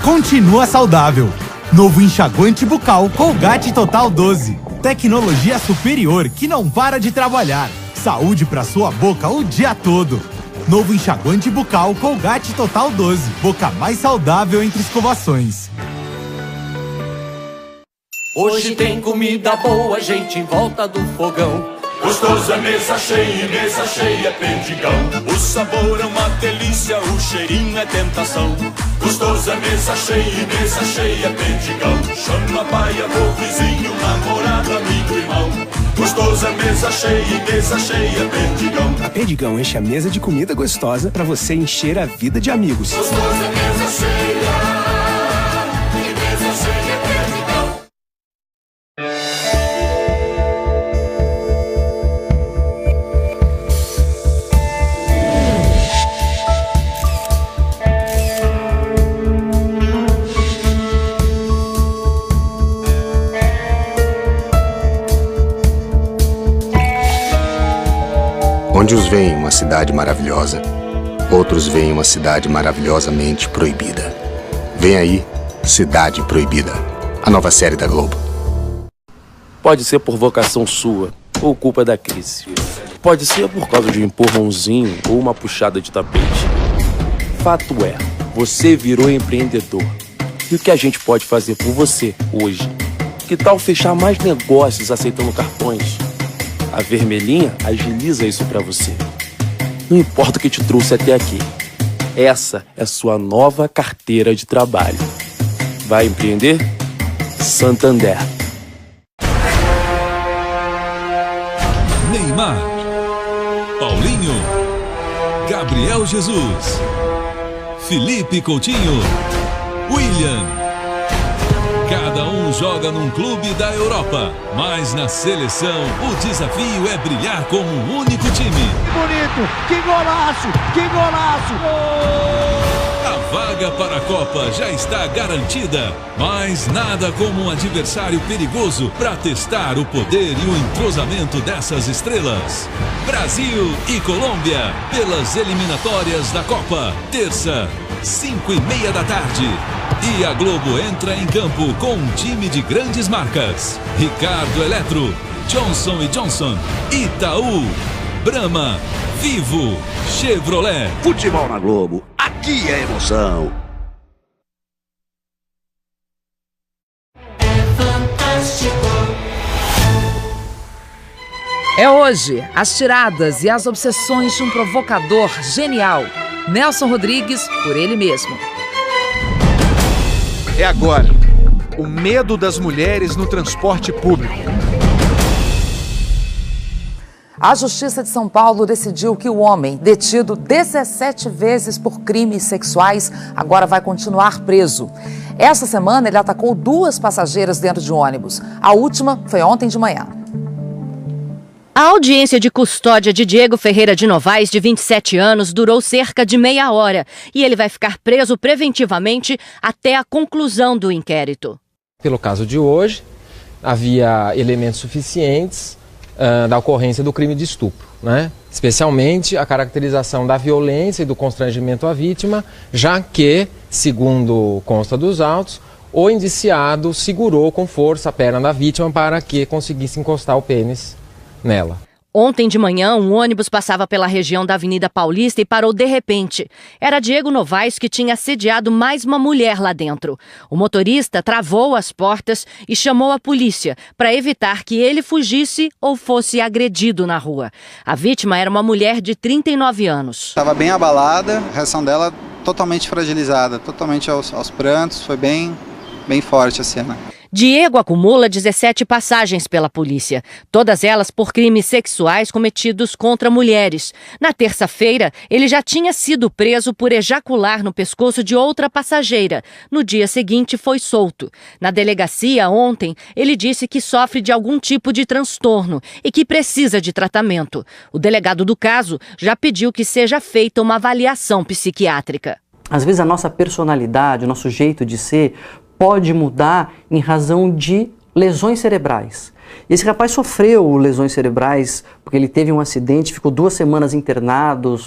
Continua saudável. Novo enxaguante bucal Colgate Total 12. Tecnologia superior que não para de trabalhar. Saúde para sua boca o dia todo. Novo enxaguante bucal Colgate Total 12. Boca mais saudável entre escovações. Hoje tem comida boa, gente em volta do fogão. Gostoso é mesa cheia e mesa cheia é perdigão. O sabor é uma delícia, o cheirinho é tentação. Gostoso é mesa cheia e mesa cheia é perdigão. Chama pai, avô, vizinho, namorado, amigo, irmão. Gostoso é mesa cheia e mesa cheia é perdigão. A Perdigão enche a mesa de comida gostosa pra você encher a vida de amigos. Gostoso é mesa cheia. Onde os veem uma cidade maravilhosa, outros veem uma cidade maravilhosamente proibida. Vem aí, Cidade Proibida, a nova série da Globo. Pode ser por vocação sua ou culpa da crise. Pode ser por causa de um empurrãozinho ou uma puxada de tapete. Fato é, você virou empreendedor. E o que a gente pode fazer por você hoje? Que tal fechar mais negócios aceitando cartões? A Vermelhinha agiliza isso pra você. Não importa o que te trouxe até aqui. Essa é sua nova carteira de trabalho. Vai empreender? Santander. Neymar, Paulinho, Gabriel Jesus, Felipe Coutinho, William. Cada um joga num clube da Europa, mas na seleção o desafio é brilhar como um único time. Bonito, que golaço, que golaço! A vaga para a Copa já está garantida, mas nada como um adversário perigoso para testar o poder e o entrosamento dessas estrelas. Brasil e Colômbia, pelas eliminatórias da Copa, terça, 5:30 da tarde. E a Globo entra em campo com um time de grandes marcas. Ricardo Eletro, Johnson & Johnson, Itaú, Brahma, Vivo, Chevrolet. Futebol na Globo, aqui é emoção. É hoje, as tiradas e as obsessões de um provocador genial. Nelson Rodrigues, por ele mesmo. É agora. O medo das mulheres no transporte público. A Justiça de São Paulo decidiu que o homem, detido 17 vezes por crimes sexuais, agora vai continuar preso. Essa semana, ele atacou 2 passageiras dentro de um ônibus. A última foi ontem de manhã. A audiência de custódia de Diego Ferreira de Novaes, de 27 anos, durou cerca de meia hora e ele vai ficar preso preventivamente até a conclusão do inquérito. Pelo caso de hoje, havia elementos suficientes da ocorrência do crime de estupro, né? Especialmente a caracterização da violência e do constrangimento à vítima, já que, segundo consta dos autos, o indiciado segurou com força a perna da vítima para que conseguisse encostar o pênis nela. Ontem de manhã, um ônibus passava pela região da Avenida Paulista e parou de repente. Era Diego Novaes que tinha assediado mais uma mulher lá dentro. O motorista travou as portas e chamou a polícia para evitar que ele fugisse ou fosse agredido na rua. A vítima era uma mulher de 39 anos. Estava bem abalada, a reação dela totalmente fragilizada, totalmente aos prantos, foi bem forte a cena. Diego acumula 17 passagens pela polícia, todas elas por crimes sexuais cometidos contra mulheres. Na terça-feira, ele já tinha sido preso por ejacular no pescoço de outra passageira. No dia seguinte, foi solto. Na delegacia, ontem, ele disse que sofre de algum tipo de transtorno e que precisa de tratamento. O delegado do caso já pediu que seja feita uma avaliação psiquiátrica. Às vezes a nossa personalidade, o nosso jeito de ser pode mudar em razão de lesões cerebrais. Esse rapaz sofreu lesões cerebrais porque ele teve um acidente, ficou 2 semanas internado,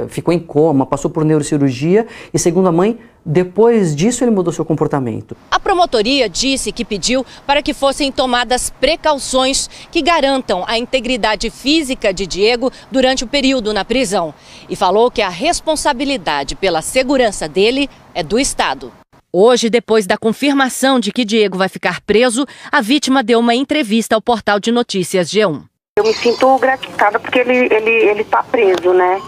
ficou em coma, passou por neurocirurgia e, segundo a mãe, depois disso ele mudou seu comportamento. A promotoria disse que pediu para que fossem tomadas precauções que garantam a integridade física de Diego durante o período na prisão e falou que a responsabilidade pela segurança dele é do Estado. Hoje, depois da confirmação de que Diego vai ficar preso, a vítima deu uma entrevista ao portal de notícias G1. Eu me sinto gratificada porque ele tá preso, né?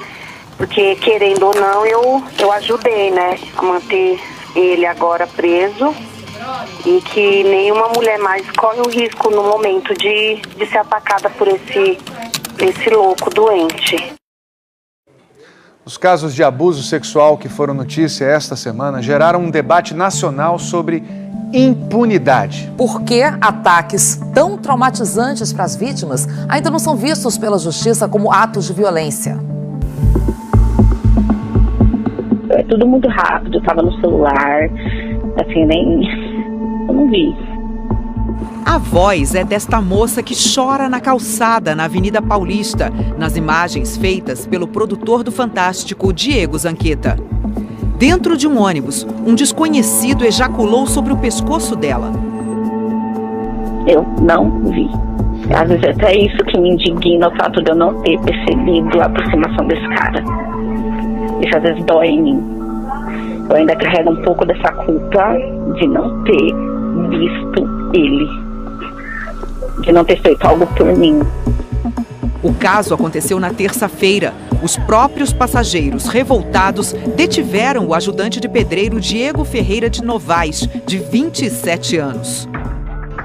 Porque, querendo ou não, eu ajudei, né? A manter ele agora preso e que nenhuma mulher mais corre o risco no momento de ser atacada por esse louco doente. Os casos de abuso sexual que foram notícia esta semana geraram um debate nacional sobre impunidade. Por que ataques tão traumatizantes para as vítimas ainda não são vistos pela justiça como atos de violência? É tudo muito rápido, estava no celular, assim, eu não vi. A voz é desta moça que chora na calçada, na Avenida Paulista, nas imagens feitas pelo produtor do Fantástico, Diego Zanqueta. Dentro de um ônibus, um desconhecido ejaculou sobre o pescoço dela. Eu não vi. Às vezes até isso que me indigna, o fato de eu não ter percebido a aproximação desse cara. Isso às vezes dói em mim. Eu ainda carrego um pouco dessa culpa de não ter visto ele. De não ter feito algo por mim. O caso aconteceu na terça-feira. Os próprios passageiros revoltados detiveram o ajudante de pedreiro Diego Ferreira de Novaes, de 27 anos.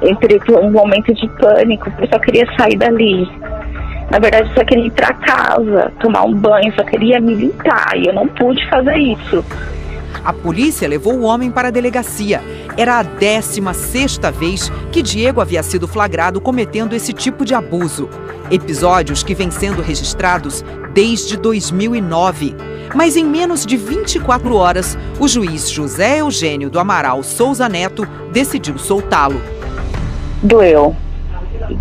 Eu entrei por um momento de pânico, eu só queria sair dali. Na verdade, eu só queria ir para casa, tomar um banho, só queria me limpar e eu não pude fazer isso. A polícia levou o homem para a delegacia. Era a 16ª vez que Diego havia sido flagrado cometendo esse tipo de abuso. Episódios que vêm sendo registrados desde 2009. Mas em menos de 24 horas, o juiz José Eugênio do Amaral Souza Neto decidiu soltá-lo. Doeu.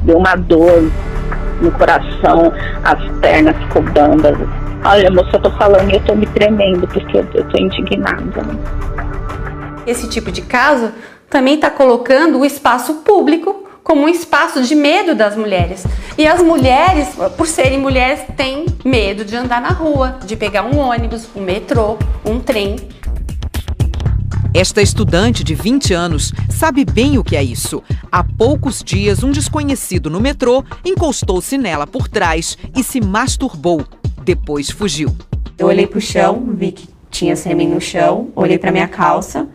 Deu uma dor no coração, as pernas ficou bambas, Olha, moça, eu tô falando e eu tô me tremendo porque eu tô indignada. Esse tipo de caso também está colocando o espaço público como um espaço de medo das mulheres. E as mulheres, por serem mulheres, têm medo de andar na rua, de pegar um ônibus, um metrô, um trem. Esta estudante de 20 anos sabe bem o que é isso. Há poucos dias, um desconhecido no metrô encostou-se nela por trás e se masturbou. Depois fugiu. Eu olhei pro chão, vi que tinha sêmen no chão, olhei pra minha calça,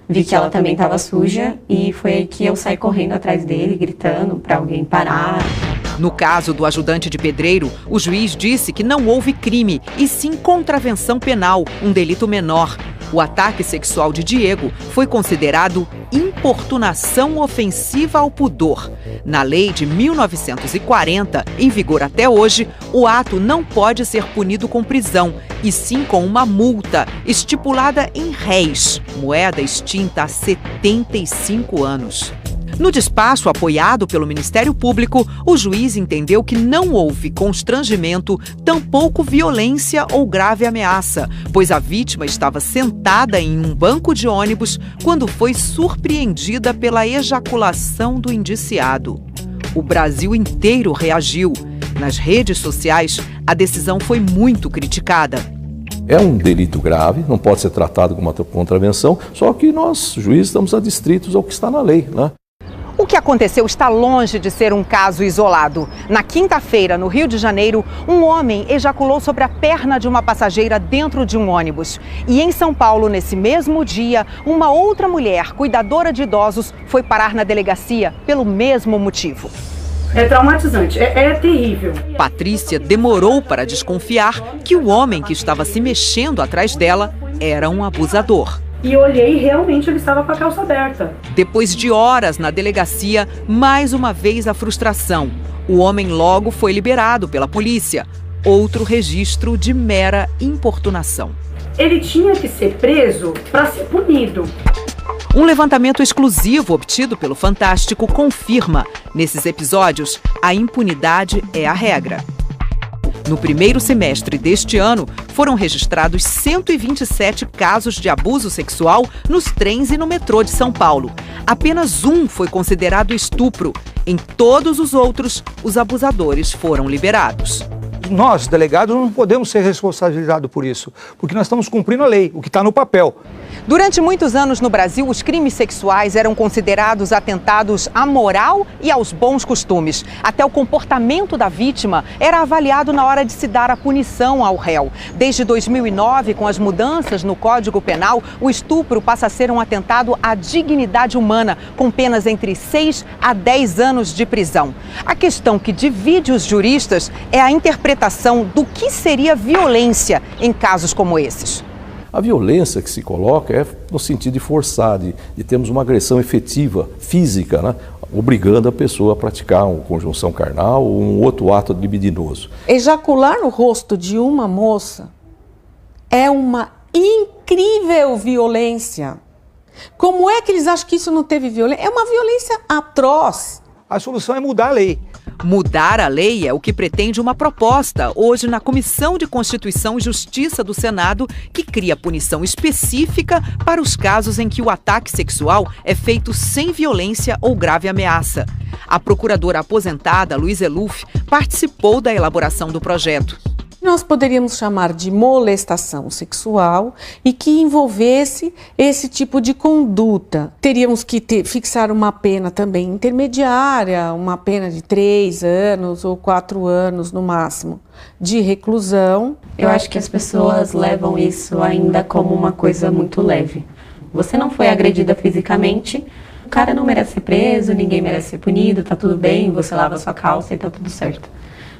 vi que ela também estava suja e foi aí que eu saí correndo atrás dele, gritando para alguém parar. No caso do ajudante de pedreiro, o juiz disse que não houve crime, e sim contravenção penal, um delito menor. O ataque sexual de Diego foi considerado importunação ofensiva ao pudor. Na lei de 1940, em vigor até hoje, o ato não pode ser punido com prisão, e sim com uma multa, estipulada em réis, moeda extinta há 75 anos. No despacho apoiado pelo Ministério Público, o juiz entendeu que não houve constrangimento, tampouco violência ou grave ameaça, pois a vítima estava sentada em um banco de ônibus quando foi surpreendida pela ejaculação do indiciado. O Brasil inteiro reagiu. Nas redes sociais, a decisão foi muito criticada. É um delito grave, não pode ser tratado como uma contravenção, só que nós, juízes, estamos adstritos ao que está na lei, né? O que aconteceu está longe de ser um caso isolado. Na quinta-feira, no Rio de Janeiro, um homem ejaculou sobre a perna de uma passageira dentro de um ônibus. E em São Paulo, nesse mesmo dia, uma outra mulher, cuidadora de idosos, foi parar na delegacia pelo mesmo motivo. É traumatizante, é terrível. Patrícia demorou para desconfiar que o homem que estava se mexendo atrás dela era um abusador. E olhei e realmente ele estava com a calça aberta. Depois de horas na delegacia, mais uma vez a frustração. O homem logo foi liberado pela polícia. Outro registro de mera importunação. Ele tinha que ser preso para ser punido. Um levantamento exclusivo obtido pelo Fantástico confirma: nesses episódios, a impunidade é a regra. No primeiro semestre deste ano, foram registrados 127 casos de abuso sexual nos trens e no metrô de São Paulo. Apenas um foi considerado estupro. Em todos os outros, os abusadores foram liberados. Nós, delegados, não podemos ser responsabilizados por isso, porque nós estamos cumprindo a lei, o que está no papel. Durante muitos anos no Brasil, os crimes sexuais eram considerados atentados à moral e aos bons costumes. Até o comportamento da vítima era avaliado na hora de se dar a punição ao réu. Desde 2009, com as mudanças no Código Penal, o estupro passa a ser um atentado à dignidade humana, com penas entre 6 a 10 anos de prisão. A questão que divide os juristas é a interpretação do que seria violência em casos como esses. A violência que se coloca é no sentido de forçar, de termos uma agressão efetiva, física, né? Obrigando a pessoa a praticar uma conjunção carnal ou um outro ato libidinoso. Ejacular no rosto de uma moça é uma incrível violência. Como é que eles acham que isso não teve violência? É uma violência atroz. A solução é mudar a lei. Mudar a lei é o que pretende uma proposta hoje na Comissão de Constituição e Justiça do Senado, que cria punição específica para os casos em que o ataque sexual é feito sem violência ou grave ameaça. A procuradora aposentada, Luísa Eluf, participou da elaboração do projeto. Nós poderíamos chamar de molestação sexual e que envolvesse esse tipo de conduta. Teríamos que fixar uma pena também intermediária, uma pena de 3 anos ou 4 anos no máximo de reclusão. Eu acho que as pessoas levam isso ainda como uma coisa muito leve. Você não foi agredida fisicamente, o cara não merece ser preso, ninguém merece ser punido, tá tudo bem, você lava sua calça e tá tudo certo.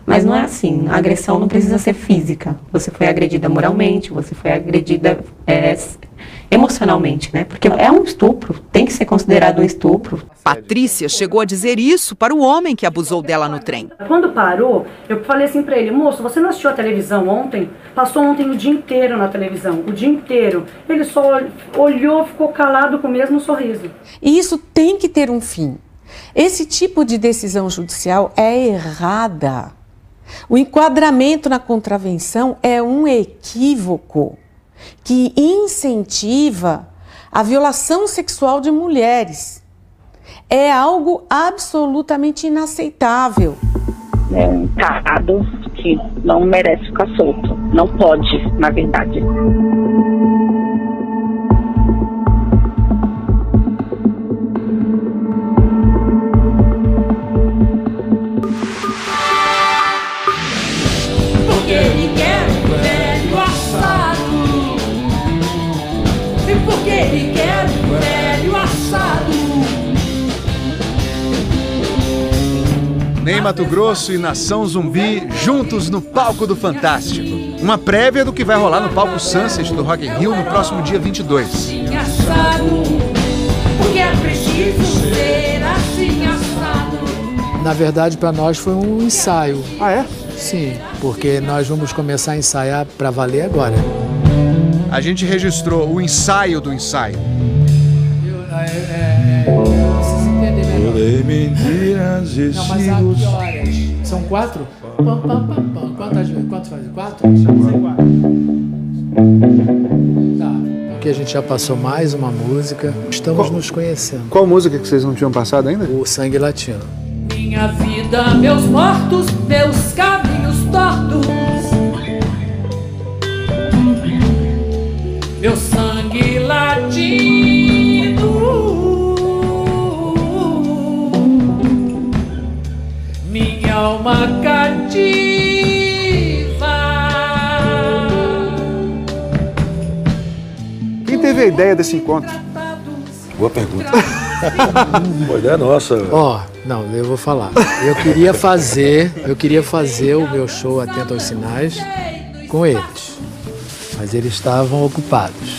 Mas não é assim, a agressão não precisa ser física. Você foi agredida moralmente, você foi agredida emocionalmente, né? Porque é um estupro, tem que ser considerado um estupro. Patrícia chegou a dizer isso para o homem que abusou dela no trem. Quando parou, eu falei assim pra ele: moço, você não assistiu a televisão ontem? Passou ontem o dia inteiro na televisão, o dia inteiro. Ele só olhou, ficou calado com o mesmo sorriso. E isso tem que ter um fim. Esse tipo de decisão judicial é errada. O enquadramento na contravenção é um equívoco que incentiva a violação sexual de mulheres. É algo absolutamente inaceitável. É um tarado que não merece ficar solto. Não pode, na verdade. Porque ele quer um velho assado. E porque ele quer um velho assado. Ney Matogrosso e Nação Zumbi juntos no palco do Fantástico. Uma prévia do que vai rolar no palco Sunset do Rock in Rio no próximo dia 22. Assado. Porque é preciso ser assim assado. Na verdade, para nós foi um ensaio. Ah, é? Sim, porque nós vamos começar a ensaiar para valer agora. A gente registrou o ensaio do ensaio. Vocês entenderam melhor. Não, mas há que horas? São 4? Quanto faz? 4? Tá. Porque a gente já passou mais uma música. Estamos nos conhecendo. Qual música que vocês não tinham passado ainda? O Sangue Latino. Minha vida, meus mortos, meus caminhos tortos. Meu sangue latino. Minha alma cativa. Quem teve a ideia desse encontro? Boa pergunta. Boa ideia nossa. Não, eu vou falar. Eu queria fazer o meu show Atento aos Sinais com eles, mas eles estavam ocupados.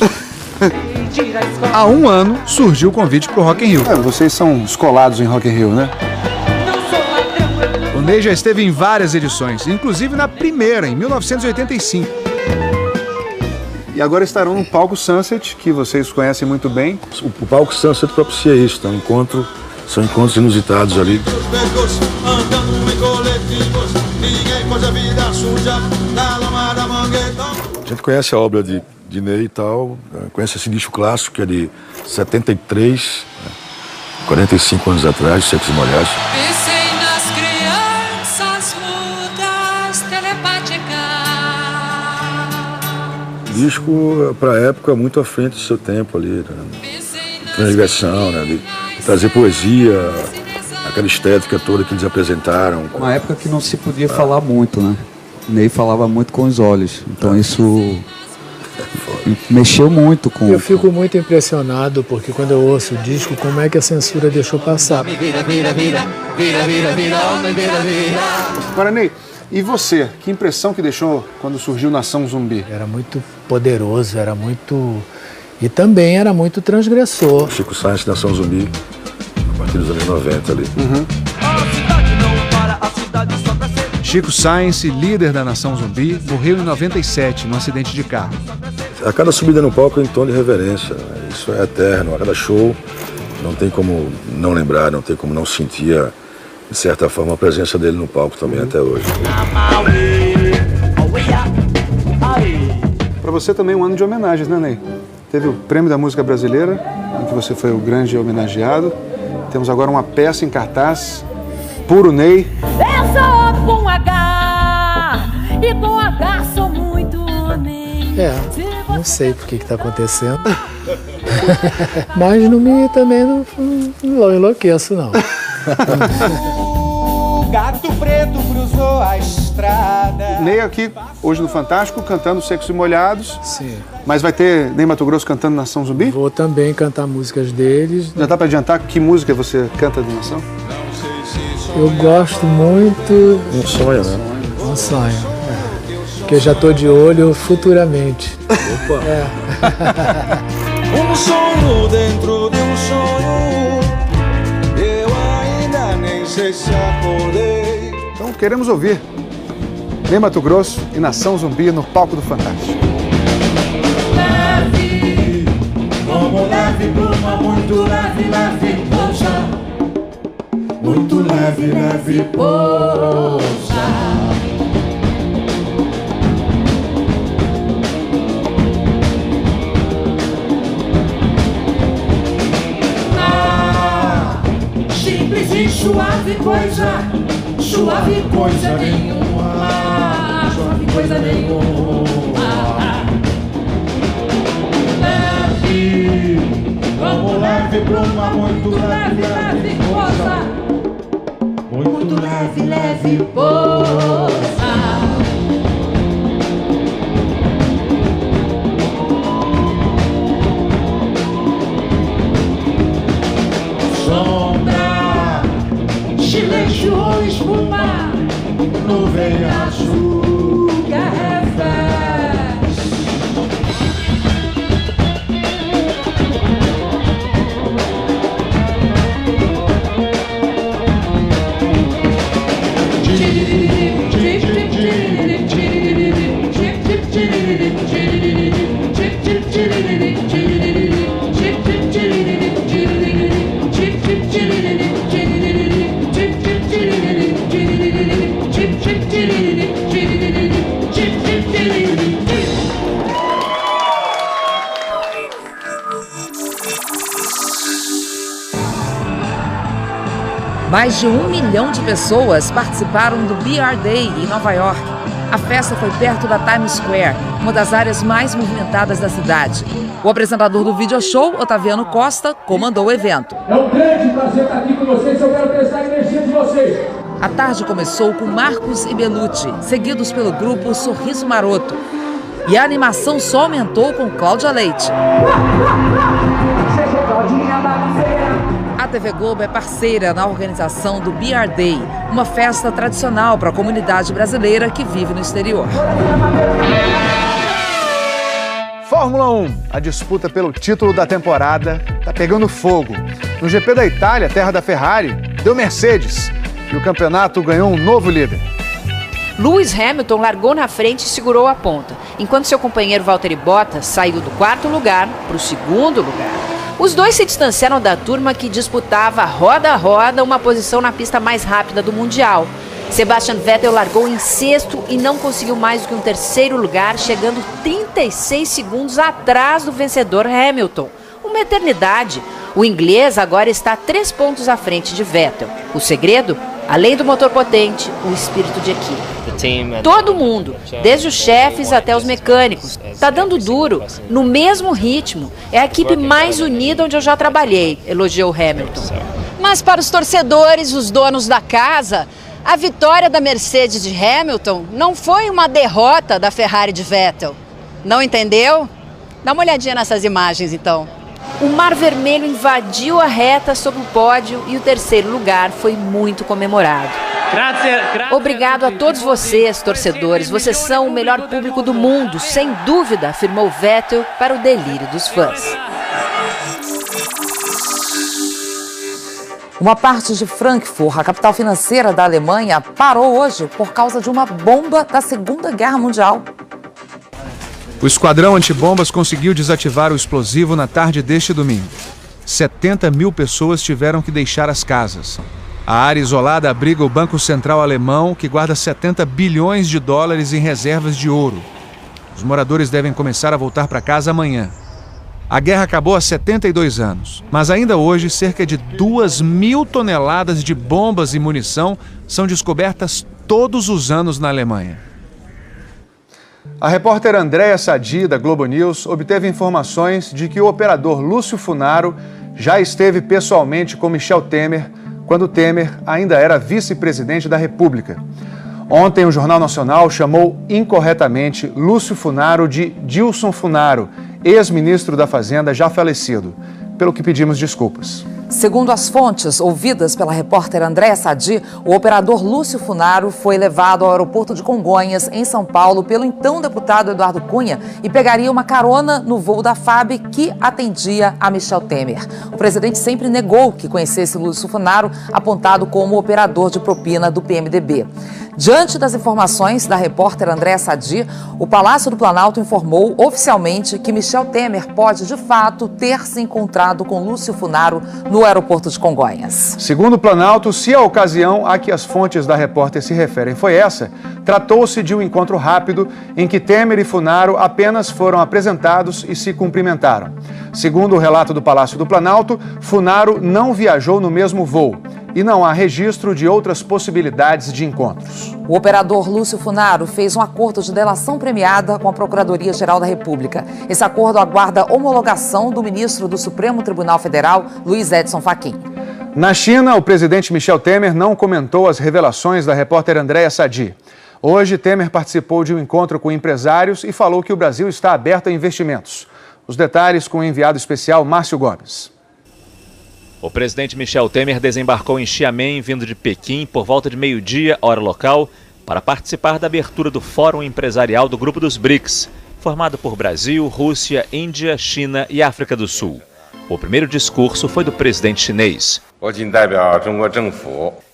Há um ano surgiu o convite pro Rock in Rio. Vocês são escolados em Rock in Rio, né? O Ney já esteve em várias edições, inclusive na primeira, em 1985. E agora estarão no palco Sunset, que vocês conhecem muito bem. O palco Sunset propicia isso, tá? São encontros inusitados ali. A gente conhece a obra de Ney e tal, conhece esse disco clássico que é de 73, 45 anos atrás, Secos e Molhados. Pensei nas crianças mudas telepáticas. Disco, para a época, muito à frente do seu tempo ali, né? Transgressão, né? De trazer poesia, aquela estética toda que eles apresentaram. Uma época que não se podia falar muito, né? Ney falava muito com os olhos, então isso mexeu muito com... Eu fico muito impressionado porque quando eu ouço o disco, como é que a censura deixou passar. Agora, Ney, e você? Que impressão que deixou quando surgiu Nação Zumbi? Era muito poderoso, era muito... E também era muito transgressor. Chico Science, Nação Zumbi, a partir dos anos 90 ali. Chico Science, líder da Nação Zumbi, morreu em 97, num acidente de carro. A cada subida no palco é em tom de reverência, isso é eterno. A cada show não tem como não lembrar, não tem como não sentir, de certa forma, a presença dele no palco também até hoje. Para você também um ano de homenagens, né, Ney? Teve o Prêmio da Música Brasileira, em que você foi o grande homenageado. Temos agora uma peça em cartaz, Puro Ney. Eu sou com H, e com H sou muito Ney. Não sei por que está acontecendo. Mas também não enlouqueço, não. Gato preto cruzou a estrada. Ney aqui, hoje no Fantástico, cantando Secos e Molhados. Sim. Mas vai ter Ney Matogrosso cantando Nação Zumbi? Vou também cantar músicas deles. Já dá para adiantar que música você canta de Nação? Eu gosto muito... Um sonho, né? Um sonho. Porque eu já tô de olho futuramente. Opa! Um sonho dentro de um sonho. Eu ainda nem sei se acordei. Então queremos ouvir Ney Matogrosso e Nação Zumbi no palco do Fantástico. Leve, como leve, pluma, muito leve, leve, poxa. Muito leve, leve, poxa. Sem suave coisa nenhuma, suave coisa nenhuma. Leve, vamos leve pra uma muito leve coisa. Muito leve poça. Sombra, silêncio ou espuma, nuvem azul que arrefece. Mais de 1 milhão de pessoas participaram do BR Day em Nova York. A festa foi perto da Times Square, uma das áreas mais movimentadas da cidade. O apresentador do video show, Otaviano Costa, comandou o evento. É um grande prazer estar aqui com vocês, eu quero prestar energia de vocês. A tarde começou com Marcos e Belucci, seguidos pelo grupo Sorriso Maroto. E a animação só aumentou com Cláudia Leite. A TV Globo é parceira na organização do BR Day, uma festa tradicional para a comunidade brasileira que vive no exterior. Fórmula 1, a disputa pelo título da temporada está pegando fogo. No GP da Itália, terra da Ferrari, deu Mercedes e o campeonato ganhou um novo líder. Lewis Hamilton largou na frente e segurou a ponta, enquanto seu companheiro Valtteri Bottas saiu do 4º lugar para o 2º lugar. Os dois se distanciaram da turma que disputava roda a roda uma posição na pista mais rápida do Mundial. Sebastian Vettel largou em 6º e não conseguiu mais do que um 3º lugar, chegando 36 segundos atrás do vencedor Hamilton. Uma eternidade. O inglês agora está 3 pontos à frente de Vettel. O segredo? Além do motor potente, o espírito de equipe. Todo mundo, desde os chefes até os mecânicos, está dando duro, no mesmo ritmo. É a equipe mais unida onde eu já trabalhei, elogiou Hamilton. Mas para os torcedores, os donos da casa, a vitória da Mercedes de Hamilton não foi uma derrota da Ferrari de Vettel. Não entendeu? Dá uma olhadinha nessas imagens, então. O Mar Vermelho invadiu a reta sobre o pódio e o 3º lugar foi muito comemorado. Obrigado a todos vocês, torcedores. Vocês são o melhor público do mundo, sem dúvida, afirmou Vettel para o delírio dos fãs. Uma parte de Frankfurt, a capital financeira da Alemanha, parou hoje por causa de uma bomba da Segunda Guerra Mundial. O esquadrão antibombas conseguiu desativar o explosivo na tarde deste domingo. 70 mil pessoas tiveram que deixar as casas. A área isolada abriga o Banco Central Alemão, que guarda 70 bilhões de dólares em reservas de ouro. Os moradores devem começar a voltar para casa amanhã. A guerra acabou há 72 anos, mas ainda hoje cerca de 2.000 toneladas de bombas e munição são descobertas todos os anos na Alemanha. A repórter Andréa Sadi, da Globo News, obteve informações de que o operador Lúcio Funaro já esteve pessoalmente com Michel Temer, quando Temer ainda era vice-presidente da República. Ontem, o Jornal Nacional chamou incorretamente Lúcio Funaro de Dilson Funaro, ex-ministro da Fazenda já falecido, pelo que pedimos desculpas. Segundo as fontes ouvidas pela repórter Andréa Sadi, o operador Lúcio Funaro foi levado ao aeroporto de Congonhas, em São Paulo, pelo então deputado Eduardo Cunha e pegaria uma carona no voo da FAB que atendia a Michel Temer. O presidente sempre negou que conhecesse Lúcio Funaro, apontado como operador de propina do PMDB. Diante das informações da repórter Andréa Sadi, o Palácio do Planalto informou oficialmente que Michel Temer pode, de fato, ter se encontrado com Lúcio Funaro no aeroporto de Congonhas. Segundo o Planalto, se a ocasião a que as fontes da repórter se referem foi essa, tratou-se de um encontro rápido em que Temer e Funaro apenas foram apresentados e se cumprimentaram. Segundo o relato do Palácio do Planalto, Funaro não viajou no mesmo voo. e não há registro de outras possibilidades de encontros. O operador Lúcio Funaro fez um acordo de delação premiada com a Procuradoria-Geral da República. Esse acordo aguarda homologação do ministro do Supremo Tribunal Federal, Luiz Edson Fachin. Na China, o presidente Michel Temer não comentou as revelações da repórter Andréa Sadi. Hoje, Temer participou de um encontro com empresários e falou que o Brasil está aberto a investimentos. Os detalhes com o enviado especial Márcio Gomes. O presidente Michel Temer desembarcou em Xiamen, vindo de Pequim, por volta de meio-dia, hora local, para participar da abertura do Fórum Empresarial do Grupo dos BRICS, formado por Brasil, Rússia, Índia, China e África do Sul. O primeiro discurso foi do presidente chinês.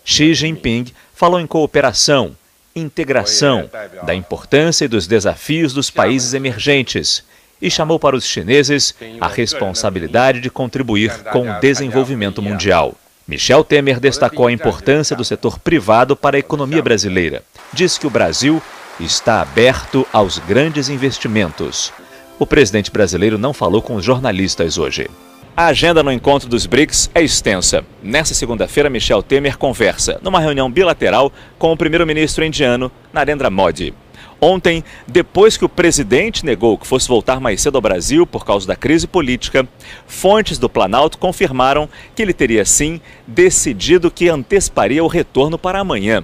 Xi Jinping falou em cooperação, integração, da importância e dos desafios dos países emergentes e chamou para os chineses a responsabilidade de contribuir com o desenvolvimento mundial. Michel Temer destacou a importância do setor privado para a economia brasileira. Diz que o Brasil está aberto aos grandes investimentos. O presidente brasileiro não falou com os jornalistas hoje. A agenda no encontro dos BRICS é extensa. Nesta segunda-feira, Michel Temer conversa, numa reunião bilateral, com o primeiro-ministro indiano, Narendra Modi. Ontem, depois que o presidente negou que fosse voltar mais cedo ao Brasil por causa da crise política, fontes do Planalto confirmaram que ele teria, sim, decidido que anteciparia o retorno para amanhã.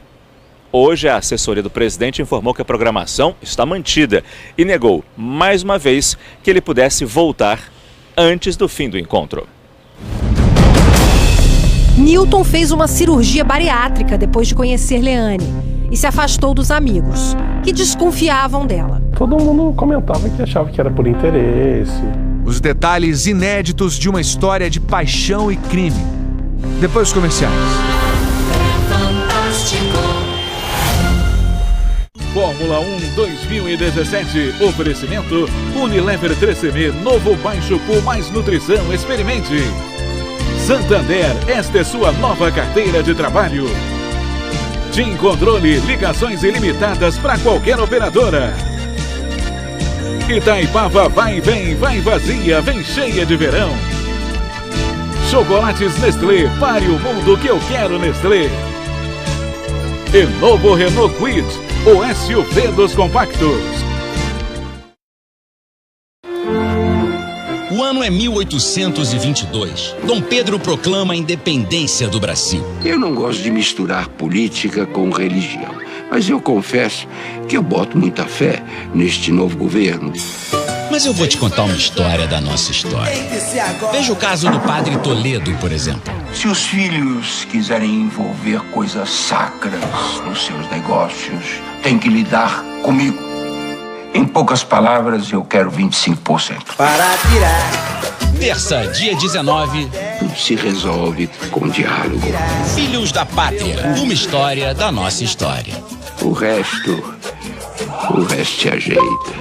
Hoje, a assessoria do presidente informou que a programação está mantida e negou, mais uma vez, que ele pudesse voltar antes do fim do encontro. Newton fez uma cirurgia bariátrica depois de conhecer Leane e se afastou dos amigos, que desconfiavam dela. Todo mundo comentava que achava que era por interesse. Os detalhes inéditos de uma história de paixão e crime. Depois dos comerciais. Fórmula 1 2017. Oferecimento Unilever 3CM, novo baixo por mais nutrição. Experimente. Santander, esta é sua nova carteira de trabalho. TIM Controle, ligações ilimitadas para qualquer operadora. Itaipava vai e vem, vai vazia, vem cheia de verão. Chocolates Nestlé, pare o mundo que eu quero Nestlé. E novo Renault Kwid, o SUV dos compactos. O ano é 1822. Dom Pedro proclama a independência do Brasil. Eu não gosto de misturar política com religião, mas eu confesso que eu boto muita fé neste novo governo. Mas eu vou te contar uma história da nossa história. Veja o caso do padre Toledo, por exemplo. Se os filhos quiserem envolver coisas sacras nos seus negócios, tem que lidar comigo. Em poucas palavras, eu quero 25%. Para tirar. Terça, dia 19. Tudo se resolve com diálogo. Filhos da Pátria. Uma história da nossa história. O resto se ajeita.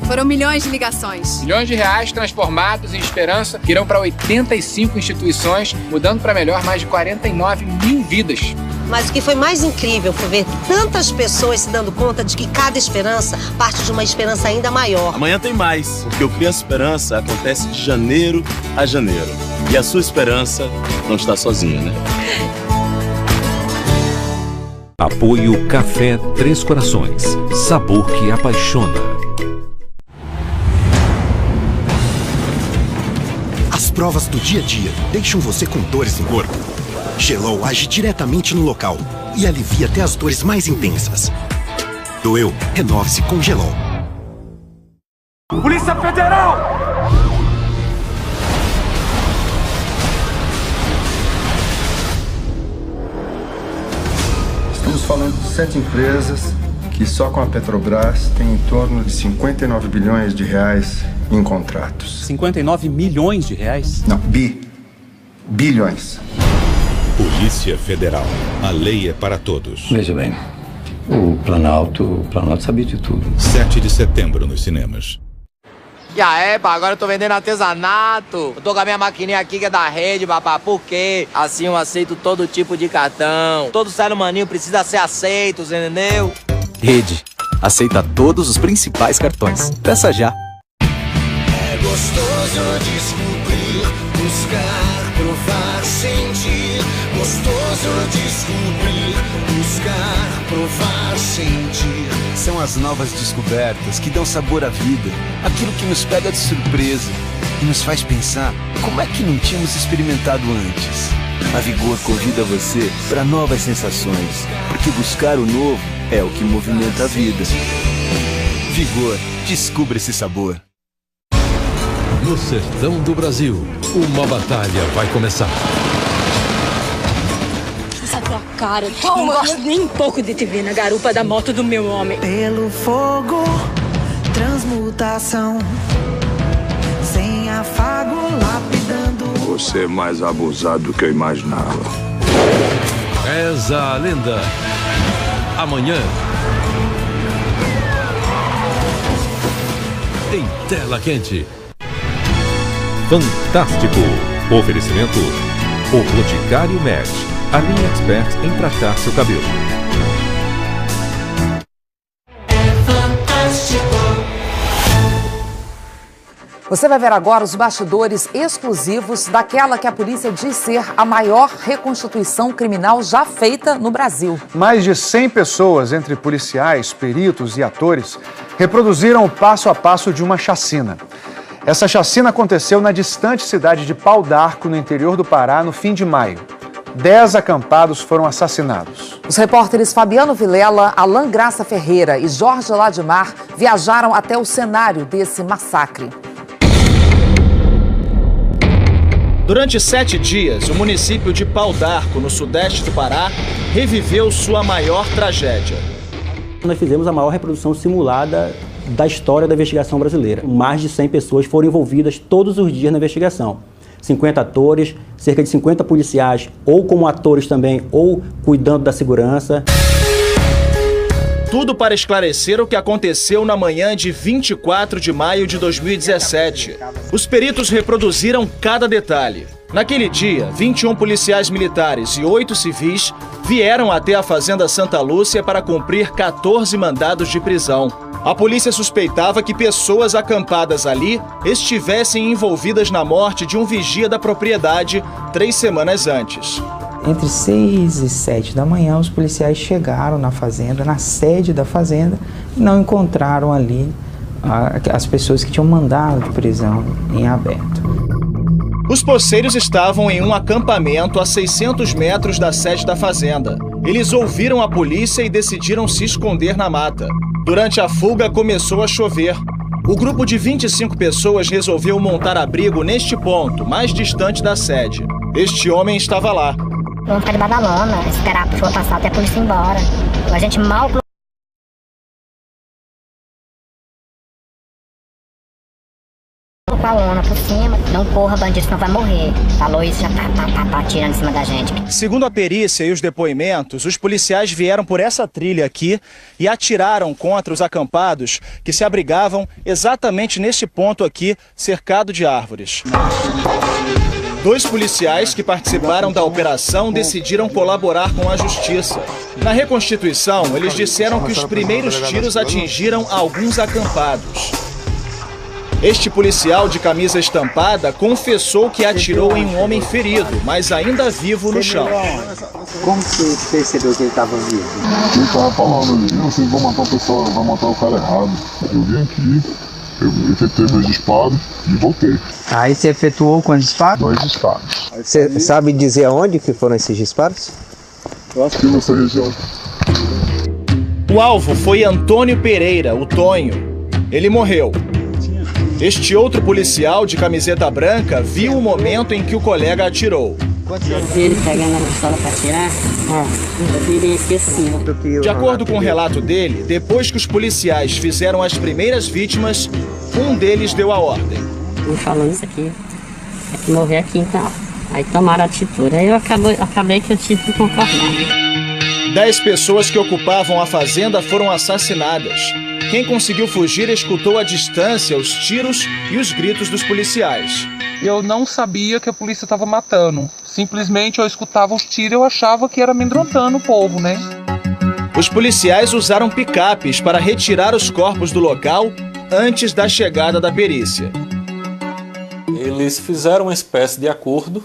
Foram milhões de ligações. Milhões de reais transformados em esperança que irão para 85 instituições, mudando para melhor mais de 49 mil vidas. Mas o que foi mais incrível foi ver tantas pessoas se dando conta de que cada esperança parte de uma esperança ainda maior. Amanhã tem mais, porque o Criança Esperança acontece de janeiro a janeiro. E a sua esperança não está sozinha, né? Apoio Café Três Corações. Sabor que apaixona. As provas do dia a dia deixam você com dores no corpo. Gelol age diretamente no local e alivia até as dores mais intensas. Doeu? Renove-se com Gelol. Polícia Federal! Estamos falando de 7 empresas que só com a Petrobras tem em torno de 59 bilhões de reais em contratos. 59 milhões de reais? Não, bi. bilhões. Polícia Federal. A lei é para todos. Veja bem, o Planalto sabia de tudo. 7 de setembro nos cinemas. E aí, pá, agora eu tô vendendo artesanato. Eu tô com a minha maquininha aqui que é da rede, papá. Por quê? Assim eu aceito todo tipo de cartão. Todo ser humaninho precisa ser aceito, entendeu? Rede. Aceita todos os principais cartões. Peça já. É gostoso descobrir, buscar, provar, sentir. Gostoso descobrir, buscar, provar, sentir. São as novas descobertas que dão sabor à vida. Aquilo que nos pega de surpresa e nos faz pensar como é que não tínhamos experimentado antes. A Vigor convida você para novas sensações, porque buscar o novo é o que movimenta a vida. Vigor, descubra esse sabor. No sertão do Brasil, uma batalha vai começar. Essa tua cara, não gosto nem um pouco de te ver na garupa da moto do meu homem. Pelo fogo, transmutação, sem afago, lapidando. Você é mais abusado do que eu imaginava. Reza a lenda. Amanhã, em Tela Quente. Fantástico. Oferecimento: O Boticário Med, a linha expert em tratar seu cabelo. Você vai ver agora os bastidores exclusivos daquela que a polícia diz ser a maior reconstituição criminal já feita no Brasil. Mais de 100 pessoas, entre policiais, peritos e atores, reproduziram o passo a passo de uma chacina. Essa chacina aconteceu na distante cidade de Pau d'Arco, no interior do Pará, no fim de maio. 10 acampados foram assassinados. Os repórteres Fabiano Vilela, Alan Graça Ferreira e Jorge Ladimar viajaram até o cenário desse massacre. Durante 7 dias, o município de Pau d'Arco, no sudeste do Pará, reviveu sua maior tragédia. Nós fizemos a maior reprodução simulada da história da investigação brasileira. Mais de 100 pessoas foram envolvidas todos os dias na investigação. 50 atores, cerca de 50 policiais, ou como atores também, ou cuidando da segurança. Tudo para esclarecer o que aconteceu na manhã de 24 de maio de 2017. Os peritos reproduziram cada detalhe. Naquele dia, 21 policiais militares e 8 civis vieram até a Fazenda Santa Lúcia para cumprir 14 mandados de prisão. A polícia suspeitava que pessoas acampadas ali estivessem envolvidas na morte de um vigia da propriedade 3 semanas antes. Entre 6 e 7 da manhã, os policiais chegaram na fazenda, na sede da fazenda, e não encontraram ali as pessoas que tinham mandado de prisão em aberto. Os poceiros estavam em um acampamento a 600 metros da sede da fazenda. Eles ouviram a polícia e decidiram se esconder na mata. Durante a fuga, começou a chover. O grupo de 25 pessoas resolveu montar abrigo neste ponto, mais distante da sede. Este homem estava lá. Vamos ficar debaixo da lona, esperar a chuva passar até a polícia ir embora. A gente mal... com a lona por cima, não corra, bandido, senão vai morrer. Falou isso, já tá atirando em cima da gente. Segundo a perícia e os depoimentos, os policiais vieram por essa trilha aqui e atiraram contra os acampados que se abrigavam exatamente neste ponto aqui, cercado de árvores. 2 policiais que participaram da operação decidiram colaborar com a justiça. Na reconstituição, eles disseram que os primeiros tiros atingiram alguns acampados. Este policial de camisa estampada confessou que atirou em um homem ferido, mas ainda vivo no chão. Como você percebeu que ele estava vivo? Ele estava falando ali, vocês vão matar o pessoal, vão matar o cara errado. Eu vim aqui, eu efetuei meus disparos e voltei. Aí você efetuou quantos disparos? 2 disparos. Você sabe dizer aonde que foram esses disparos? Eu acho que nessa região. O alvo foi Antônio Pereira, o Tonho. Ele morreu. Este outro policial de camiseta branca viu o momento em que o colega atirou. Ele pegando a pistola para atirar, eu virei aqui assim. De acordo com o relato dele, depois que os policiais fizeram as primeiras vítimas, um deles deu a ordem. Me falando isso aqui, é que morrer aqui então. Aí tomaram atitude. Aí eu acabei que eu tive que concordar. 10 pessoas que ocupavam a fazenda foram assassinadas. Quem conseguiu fugir escutou à distância os tiros e os gritos dos policiais. Eu não sabia que a polícia estava matando. Simplesmente eu escutava os tiros e eu achava que era amedrontando o povo, né? Os policiais usaram picapes para retirar os corpos do local antes da chegada da perícia. Eles fizeram uma espécie de acordo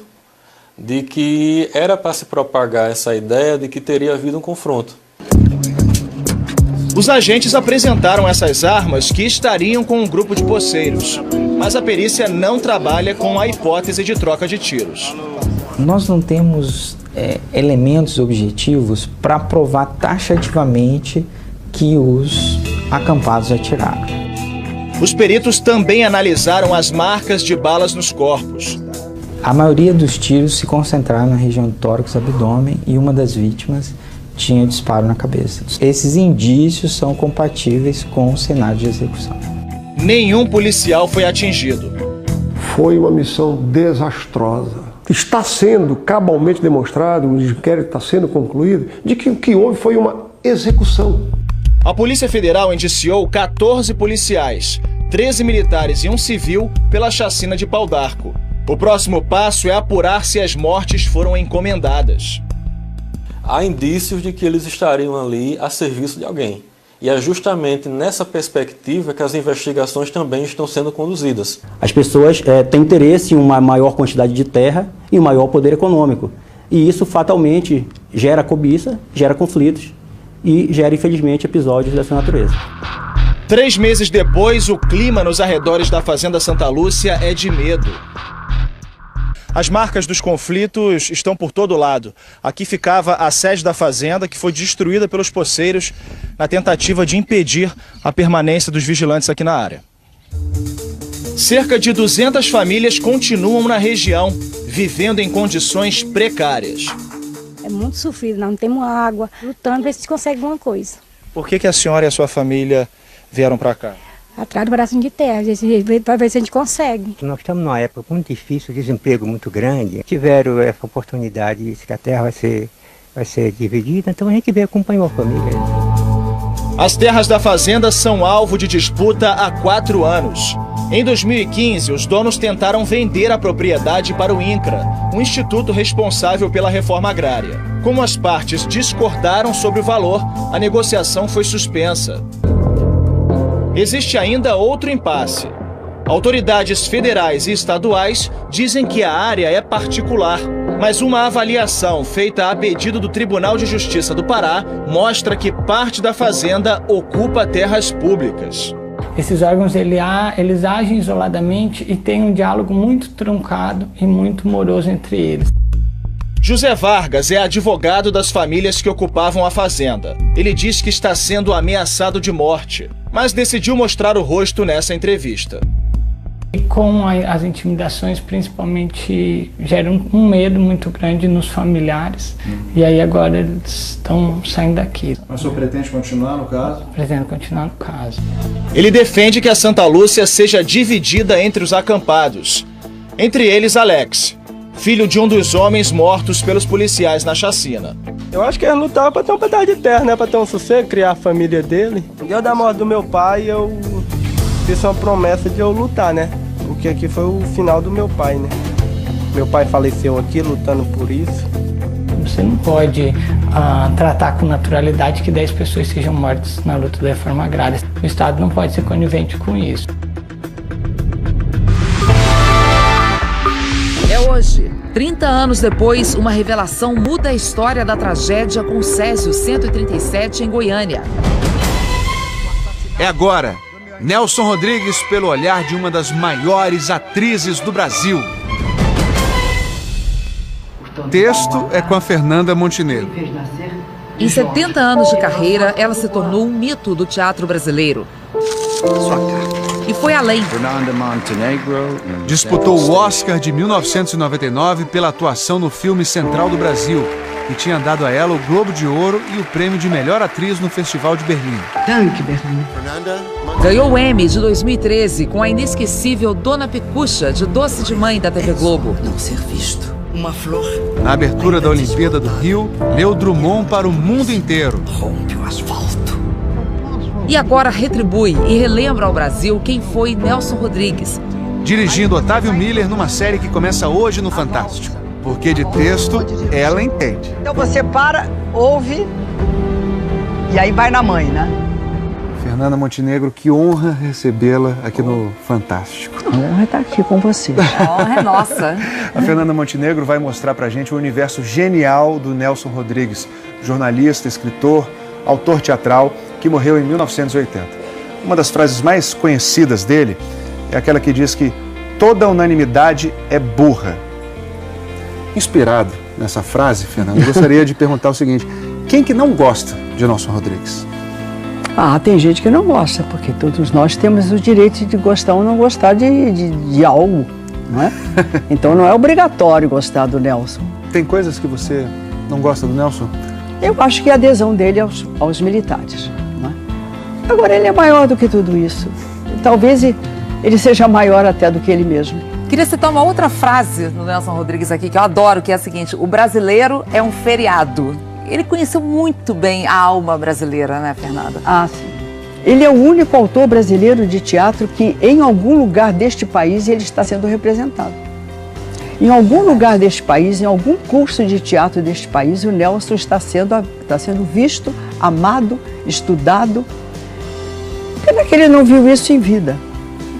de que era para se propagar essa ideia de que teria havido um confronto. Os agentes apresentaram essas armas que estariam com um grupo de poceiros, mas a perícia não trabalha com a hipótese de troca de tiros. Nós não temos elementos objetivos para provar taxativamente que os acampados atiraram. Os peritos também analisaram as marcas de balas nos corpos. A maioria dos tiros se concentraram na região do tórax e abdômen e uma das vítimas tinha disparo na cabeça. Esses indícios são compatíveis com o cenário de execução. Nenhum policial foi atingido. Foi uma missão desastrosa. Está sendo cabalmente demonstrado, o inquérito está sendo concluído, de que o que houve foi uma execução. A Polícia Federal indiciou 14 policiais, 13 militares e um civil pela chacina de Pau d'Arco. O próximo passo é apurar se as mortes foram encomendadas. Há indícios de que eles estariam ali a serviço de alguém. E é justamente nessa perspectiva que as investigações também estão sendo conduzidas. As pessoas têm interesse em uma maior quantidade de terra e um maior poder econômico. E isso fatalmente gera cobiça, gera conflitos e gera, infelizmente, episódios dessa natureza. 3 meses depois, o clima nos arredores da Fazenda Santa Lúcia é de medo. As marcas dos conflitos estão por todo lado. Aqui ficava a sede da fazenda, que foi destruída pelos poceiros na tentativa de impedir a permanência dos vigilantes aqui na área. Cerca de 200 famílias continuam na região, vivendo em condições precárias. É muito sofrido, não temos água, lutando para ver se consegue alguma coisa. Por que a senhora e a sua família vieram para cá? Atrás do bracinho de terra, para ver se a gente consegue. Nós estamos numa época muito difícil, desemprego muito grande. Tiveram essa oportunidade, que a terra vai ser dividida, então a gente veio acompanhar a família. As terras da fazenda são alvo de disputa há 4 anos. Em 2015, os donos tentaram vender a propriedade para o INCRA, um instituto responsável pela reforma agrária. Como as partes discordaram sobre o valor, a negociação foi suspensa. Existe ainda outro impasse. Autoridades federais e estaduais dizem que a área é particular, mas uma avaliação feita a pedido do Tribunal de Justiça do Pará mostra que parte da fazenda ocupa terras públicas. Esses órgãos eles agem isoladamente e têm um diálogo muito truncado e muito moroso entre eles. José Vargas é advogado das famílias que ocupavam a fazenda. Ele diz que está sendo ameaçado de morte, mas decidiu mostrar o rosto nessa entrevista. E com as intimidações, principalmente, geram um medo muito grande nos familiares. E aí agora eles estão saindo daqui. Mas o senhor pretende continuar no caso? Pretendo continuar no caso. Ele defende que a Santa Lúcia seja dividida entre os acampados. Entre eles, Alex, filho de um dos homens mortos pelos policiais na chacina. Eu acho que ele lutava para ter um pedaço de terra, né? Para ter um sossego, criar a família dele. No dia da morte do meu pai, eu fiz uma promessa de eu lutar, né? Porque aqui foi o final do meu pai, né? Meu pai faleceu aqui lutando por isso. Você não pode tratar com naturalidade que 10 pessoas sejam mortas na luta da reforma agrária. O Estado não pode ser conivente com isso. É hoje, 30 anos depois, uma revelação muda a história da tragédia com o Césio 137 em Goiânia. É agora. Nelson Rodrigues pelo olhar de uma das maiores atrizes do Brasil. O texto é com a Fernanda Montenegro. Em 70 anos de carreira, ela se tornou um mito do teatro brasileiro. E foi além. Disputou o Oscar de 1999 pela atuação no filme Central do Brasil, que tinha dado a ela o Globo de Ouro e o prêmio de melhor atriz no Festival de Berlim. Ganhou o Emmy de 2013 com a inesquecível Dona Picucha, de Doce de Mãe da TV Globo. Não ser visto. Uma flor. Na abertura da Olimpíada do Rio, leu Drummond para o mundo inteiro. Rompe o asfalto. E agora retribui e relembra ao Brasil quem foi Nelson Rodrigues. Dirigindo Otávio Miller numa série que começa hoje no Fantástico. Porque de texto, ela entende. Então você para, ouve e aí vai na mãe, né? Fernanda Montenegro, que honra recebê-la aqui no Fantástico. A honra está aqui com você. A honra é nossa. A Fernanda Montenegro vai mostrar pra gente o universo genial do Nelson Rodrigues, jornalista, escritor, autor teatral, que morreu em 1980. Uma das frases mais conhecidas dele é aquela que diz que toda unanimidade é burra. Inspirado nessa frase, Fernanda, eu gostaria de perguntar o seguinte: quem que não gosta de Nelson Rodrigues? Tem gente que não gosta, porque todos nós temos o direito de gostar ou não gostar de algo, não é? Então não é obrigatório gostar do Nelson. Tem coisas que você não gosta do Nelson? Eu acho que a adesão dele aos militares, não é? Agora, ele é maior do que tudo isso. Talvez ele seja maior até do que ele mesmo. Queria citar uma outra frase do Nelson Rodrigues aqui, que eu adoro, que é a seguinte: o brasileiro é um feriado. Ele conheceu muito bem a alma brasileira, né, Fernanda? Sim. Ele é o único autor brasileiro de teatro que, em algum lugar deste país, ele está sendo representado. Em algum lugar deste país, em algum curso de teatro deste país, o Nelson está sendo visto, amado, estudado. Pena que ele não viu isso em vida.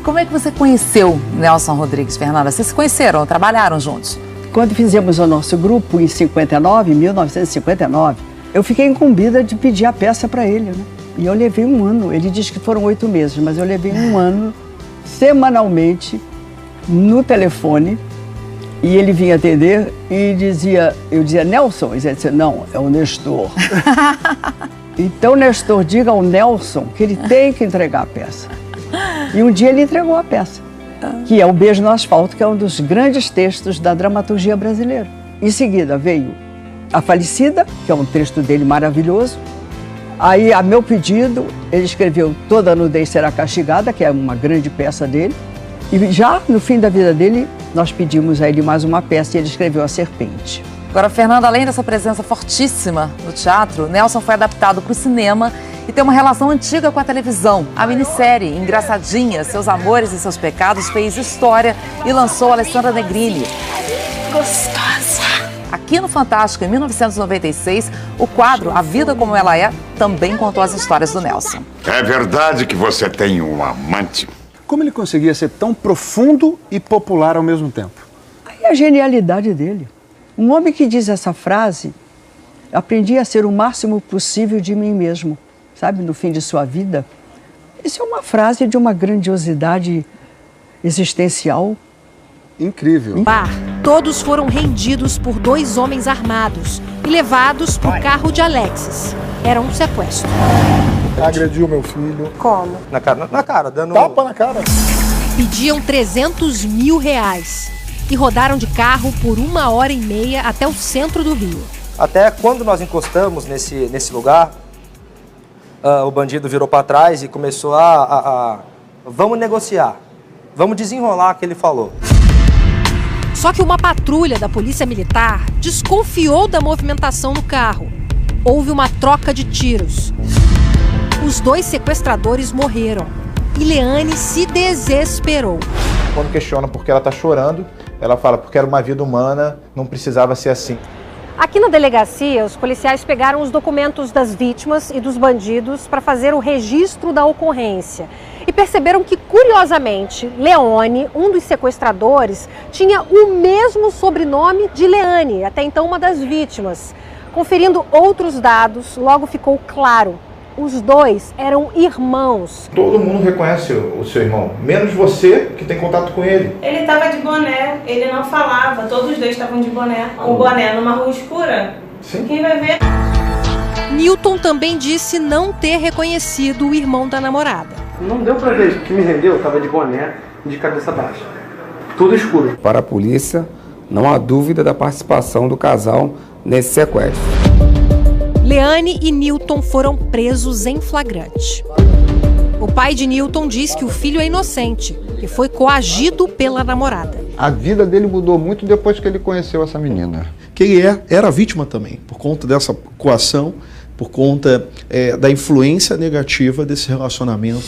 Como é que você conheceu Nelson Rodrigues, Fernanda? Vocês se conheceram, trabalharam juntos? Quando fizemos o nosso grupo em 1959, eu fiquei incumbida de pedir a peça para ele, né? E eu levei 1 ano. Ele disse que foram 8 meses, mas eu levei 1 ano, semanalmente, no telefone. E ele vinha atender e eu dizia, Nelson? Ele dizia, não, é o Nestor. Então, Nestor, diga ao Nelson que ele tem que entregar a peça. E um dia ele entregou a peça, que é O Beijo no Asfalto, que é um dos grandes textos da dramaturgia brasileira. Em seguida veio A Falecida, que é um texto dele maravilhoso. Aí, a meu pedido, ele escreveu Toda Nudez Será Castigada, que é uma grande peça dele. E já no fim da vida dele, nós pedimos a ele mais uma peça e ele escreveu A Serpente. Agora, Fernanda, além dessa presença fortíssima no teatro, Nelson foi adaptado para o cinema e tem uma relação antiga com a televisão. A minissérie Engraçadinha, Seus Amores e Seus Pecados fez história e lançou Alessandra Negrini. Gostosa! Aqui no Fantástico, em 1996, o quadro A Vida Como Ela É também contou as histórias do Nelson. É verdade que você tem um amante? Como ele conseguia ser tão profundo e popular ao mesmo tempo? Aí a genialidade dele. Um homem que diz essa frase, aprendi a ser o máximo possível de mim mesmo, sabe, no fim de sua vida. Isso é uma frase de uma grandiosidade existencial. Incrível. Todos foram rendidos por 2 homens armados e levados por carro de Alexis. Era um sequestro. Agrediu meu filho. Como? Na cara, dando tapa na cara. Pediam 300 mil reais e rodaram de carro por 1h30 até o centro do Rio. Até quando nós encostamos nesse lugar, o bandido virou para trás e começou vamos negociar, vamos desenrolar o que ele falou. Só que uma patrulha da Polícia Militar desconfiou da movimentação no carro. Houve uma troca de tiros. Os 2 sequestradores morreram e Leane se desesperou. Quando questiona por que ela está chorando, ela fala porque era uma vida humana, não precisava ser assim. Aqui na delegacia, os policiais pegaram os documentos das vítimas e dos bandidos para fazer o registro da ocorrência. E perceberam que, curiosamente, Leone, um dos sequestradores, tinha o mesmo sobrenome de Leane, até então uma das vítimas. Conferindo outros dados, logo ficou claro. Os 2 eram irmãos. Todo mundo reconhece o seu irmão, menos você que tem contato com ele. Ele estava de boné, ele não falava, todos os 2 estavam de boné. O boné numa rua escura, sim. Quem vai ver? Newton também disse não ter reconhecido o irmão da namorada. Não deu pra ver, o que me rendeu, estava de boné e de cabeça baixa. Tudo escuro. Para a polícia, não há dúvida da participação do casal nesse sequestro. Leane e Newton foram presos em flagrante. O pai de Newton diz que o filho é inocente e foi coagido pela namorada. A vida dele mudou muito depois que ele conheceu essa menina. Que ele era vítima também, por conta dessa coação, por conta da influência negativa desse relacionamento.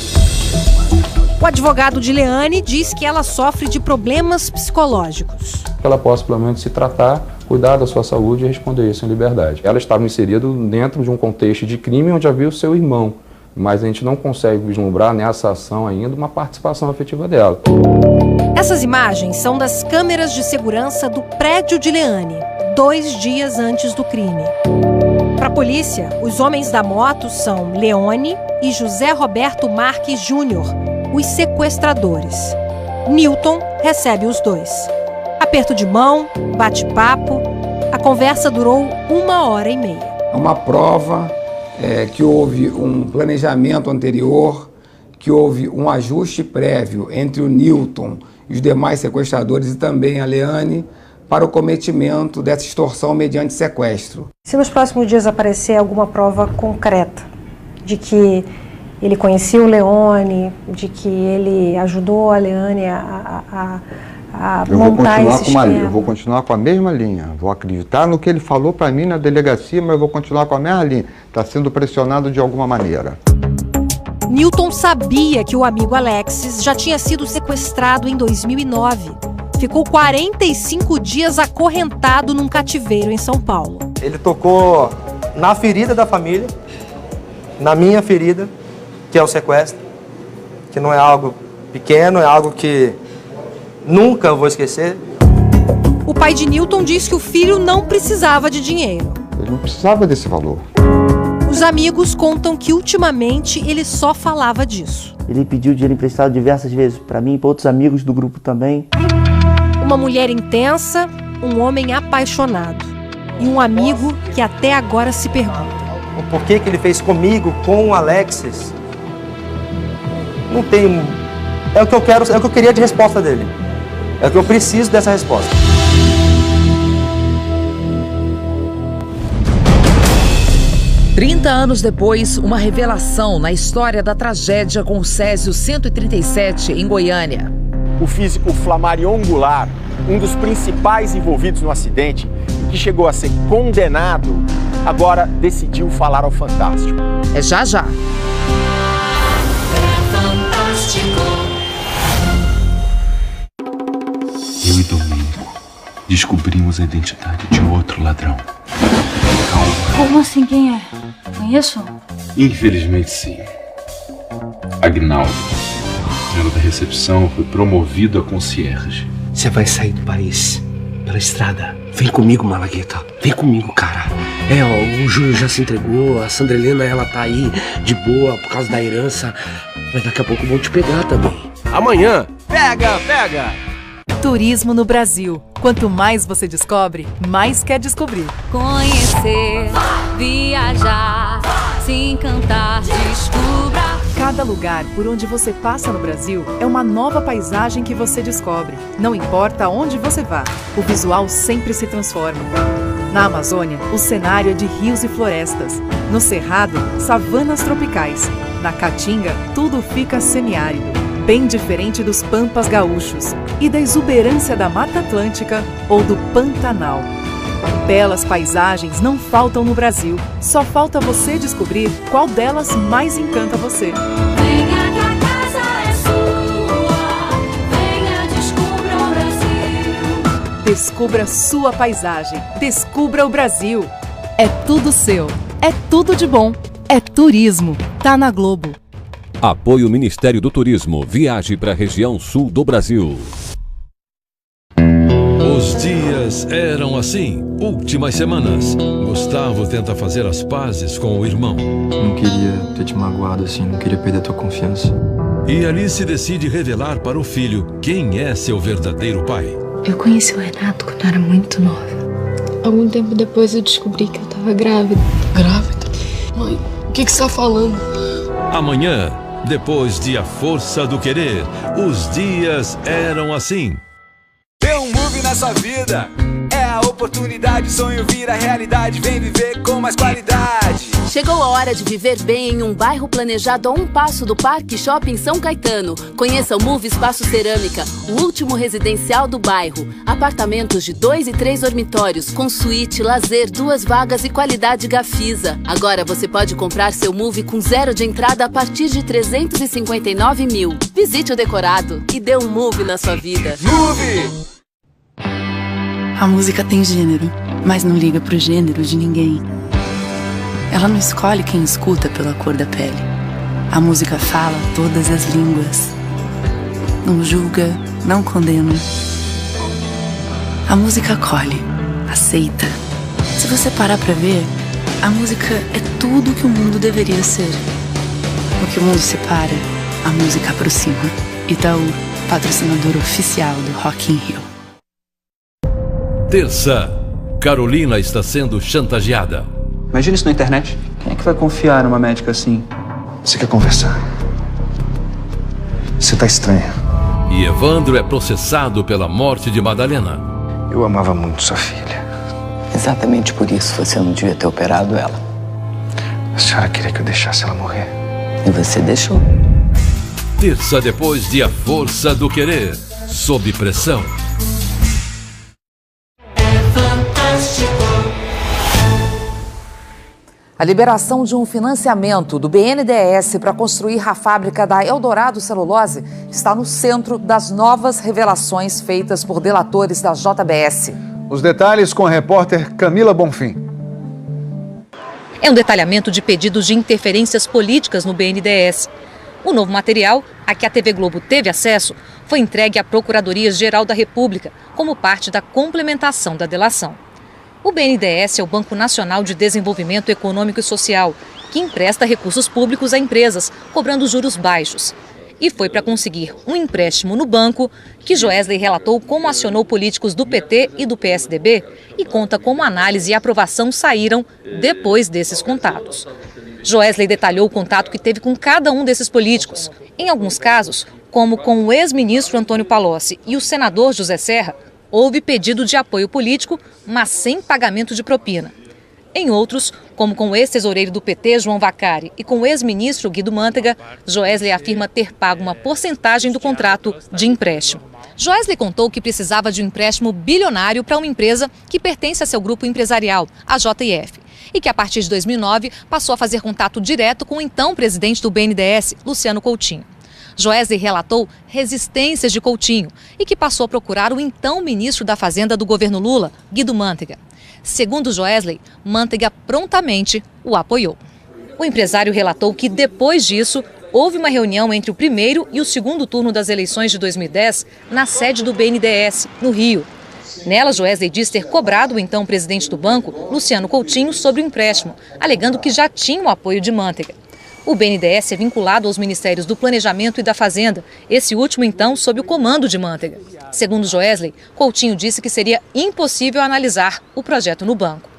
O advogado de Leane diz que ela sofre de problemas psicológicos. Ela possa, pelo menos, se tratar, cuidar da sua saúde e responder isso em liberdade. Ela estava inserida dentro de um contexto de crime onde havia o seu irmão, mas a gente não consegue vislumbrar nessa ação ainda uma participação afetiva dela. Essas imagens são das câmeras de segurança do prédio de Leane, 2 dias antes do crime. Para a polícia, os homens da moto são Leone e José Roberto Marques Júnior, os sequestradores. Newton recebe os dois. Aperto de mão, bate-papo. A conversa durou 1h30. É uma prova que houve um planejamento anterior, que houve um ajuste prévio entre o Newton e os demais sequestradores e também a Leane para o cometimento dessa extorsão mediante sequestro. Se nos próximos dias aparecer alguma prova concreta de que ele conhecia o Leone, de que ele ajudou a Leane a montar esse esquema. Eu vou continuar com a mesma linha. Vou acreditar no que ele falou para mim na delegacia, mas eu vou continuar com a mesma linha. Está sendo pressionado de alguma maneira. Newton sabia que o amigo Alexis já tinha sido sequestrado em 2009. Ficou 45 dias acorrentado num cativeiro em São Paulo. Ele tocou na ferida da família, na minha ferida, que é o sequestro, que não é algo pequeno, é algo que nunca vou esquecer. O pai de Newton diz que o filho não precisava de dinheiro. Ele não precisava desse valor. Os amigos contam que ultimamente ele só falava disso. Ele pediu dinheiro emprestado diversas vezes para mim e para outros amigos do grupo também. Uma mulher intensa, um homem apaixonado e um amigo que até agora se pergunta: o porquê que ele fez comigo, com o Alexis? Não tenho... É o que eu quero, é o que eu queria de resposta dele. É o que eu preciso dessa resposta. Trinta anos depois, uma revelação na história da tragédia com o Césio 137 em Goiânia. O físico Flamarion Goulart, um dos principais envolvidos no acidente e que chegou a ser condenado, agora decidiu falar ao Fantástico. É já já. Eu e Domênico descobrimos a identidade de outro ladrão. Como assim? Quem é? Conheço? Infelizmente, sim. Agnaldo, ela da recepção, foi promovido a concierge. Você vai sair do país pela estrada. Vem comigo, Malagueta. Vem comigo, cara. O Júlio já se entregou, a Sandra Helena, ela tá aí de boa por causa da herança. Mas daqui a pouco vão te pegar também. Amanhã, pega! Turismo no Brasil. Quanto mais você descobre, mais quer descobrir. Conhecer, viajar, se encantar, descubra. Cada lugar por onde você passa no Brasil é uma nova paisagem que você descobre. Não importa onde você vá, o visual sempre se transforma. Na Amazônia, o cenário é de rios e florestas. No Cerrado, savanas tropicais. Na Caatinga, tudo fica semiárido, bem diferente dos pampas gaúchos e da exuberância da Mata Atlântica ou do Pantanal. Belas paisagens não faltam no Brasil. Só falta você descobrir qual delas mais encanta você. Venha que a casa é sua. Venha, descubra o Brasil. Descubra sua paisagem. Descubra o Brasil. É tudo seu. É tudo de bom. É turismo. Tá na Globo. Apoio Ministério do Turismo. Viaje para a região sul do Brasil. Os dias eram assim. Últimas semanas. Gustavo tenta fazer as pazes com o irmão. Não queria ter te magoado assim, não queria perder tua confiança. E Alice decide revelar para o filho quem é seu verdadeiro pai. Eu conheci o Renato quando eu era muito nova. Algum tempo depois eu descobri que eu tava grávida. Grávida? Mãe, o que você tá falando? Amanhã, depois de A Força do Querer, os dias eram assim. Ter um movie nessa vida é a oportunidade oportunidade, sonho vira realidade, vem viver com mais qualidade. Chegou a hora de viver bem em um bairro planejado a um passo do Parque Shopping São Caetano. Conheça o Move Espaço Cerâmica, o último residencial do bairro. Apartamentos de 2 e 3 dormitórios, com suíte, lazer, 2 vagas e qualidade Gafisa. Agora você pode comprar seu Move com 0 de entrada a partir de 359 mil. Visite o decorado e dê um Move na sua vida. Move! A música tem gênero, mas não liga pro gênero de ninguém. Ela não escolhe quem escuta pela cor da pele. A música fala todas as línguas. Não julga, não condena. A música acolhe, aceita. Se você parar pra ver, a música é tudo que o mundo deveria ser. O que o mundo separa, a música aproxima. Itaú, patrocinador oficial do Rock in Rio. Terça, Carolina está sendo chantageada. Imagina isso na internet. Quem é que vai confiar numa médica assim? Você quer conversar? Você tá estranha. E Evandro é processado pela morte de Madalena. Eu amava muito sua filha. Exatamente por isso você não devia ter operado ela. A senhora queria que eu deixasse ela morrer. E você deixou. Terça depois de A Força do Querer, sob pressão. A liberação de um financiamento do BNDES para construir a fábrica da Eldorado Celulose está no centro das novas revelações feitas por delatores da JBS. Os detalhes com a repórter Camila Bonfim. É um detalhamento de pedidos de interferências políticas no BNDES. O novo material, a que a TV Globo teve acesso, foi entregue à Procuradoria-Geral da República como parte da complementação da delação. O BNDES é o Banco Nacional de Desenvolvimento Econômico e Social, que empresta recursos públicos a empresas, cobrando juros baixos. E foi para conseguir um empréstimo no banco que Joesley relatou como acionou políticos do PT e do PSDB e conta como análise e aprovação saíram depois desses contatos. Joesley detalhou o contato que teve com cada um desses políticos. Em alguns casos, como com o ex-ministro Antônio Palocci e o senador José Serra, houve pedido de apoio político, mas sem pagamento de propina. Em outros, como com o ex-tesoureiro do PT, João Vacari, e com o ex-ministro Guido Mantega, Joesley afirma ter pago uma porcentagem do contrato de empréstimo. Joesley contou que precisava de um empréstimo bilionário para uma empresa que pertence a seu grupo empresarial, a JF, e que a partir de 2009 passou a fazer contato direto com o então presidente do BNDES, Luciano Coutinho. Joesley relatou resistências de Coutinho e que passou a procurar o então ministro da Fazenda do governo Lula, Guido Mantega. Segundo Joesley, Mantega prontamente o apoiou. O empresário relatou que depois disso houve uma reunião entre o primeiro e o segundo turno das eleições de 2010 na sede do BNDES, no Rio. Nela, Joesley diz ter cobrado o então presidente do banco, Luciano Coutinho, sobre o empréstimo, alegando que já tinha o apoio de Mantega. O BNDES é vinculado aos Ministérios do Planejamento e da Fazenda, esse último, então, sob o comando de Mantega. Segundo Joesley, Coutinho disse que seria impossível analisar o projeto no banco.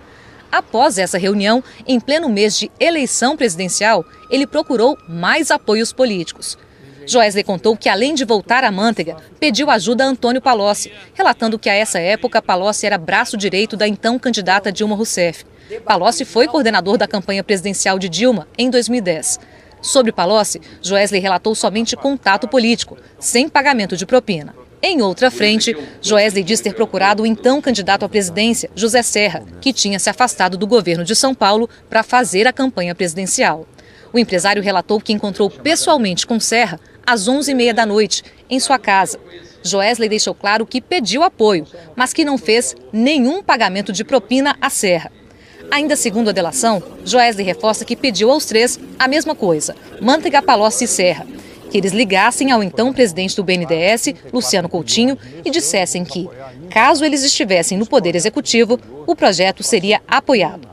Após essa reunião, em pleno mês de eleição presidencial, ele procurou mais apoios políticos. Joesley contou que, além de voltar a Mantega, pediu ajuda a Antônio Palocci, relatando que, a essa época, Palocci era braço direito da então candidata Dilma Rousseff. Palocci foi coordenador da campanha presidencial de Dilma em 2010. Sobre Palocci, Joesley relatou somente contato político, sem pagamento de propina. Em outra frente, Joesley diz ter procurado o então candidato à presidência, José Serra, que tinha se afastado do governo de São Paulo para fazer a campanha presidencial. O empresário relatou que encontrou pessoalmente com Serra às 11h30 da noite, em sua casa. Joesley deixou claro que pediu apoio, mas que não fez nenhum pagamento de propina a Serra. Ainda segundo a delação, Joesley reforça que pediu aos três a mesma coisa, Mantega, Palocci e Serra, que eles ligassem ao então presidente do BNDES, Luciano Coutinho, e dissessem que, caso eles estivessem no Poder Executivo, o projeto seria apoiado.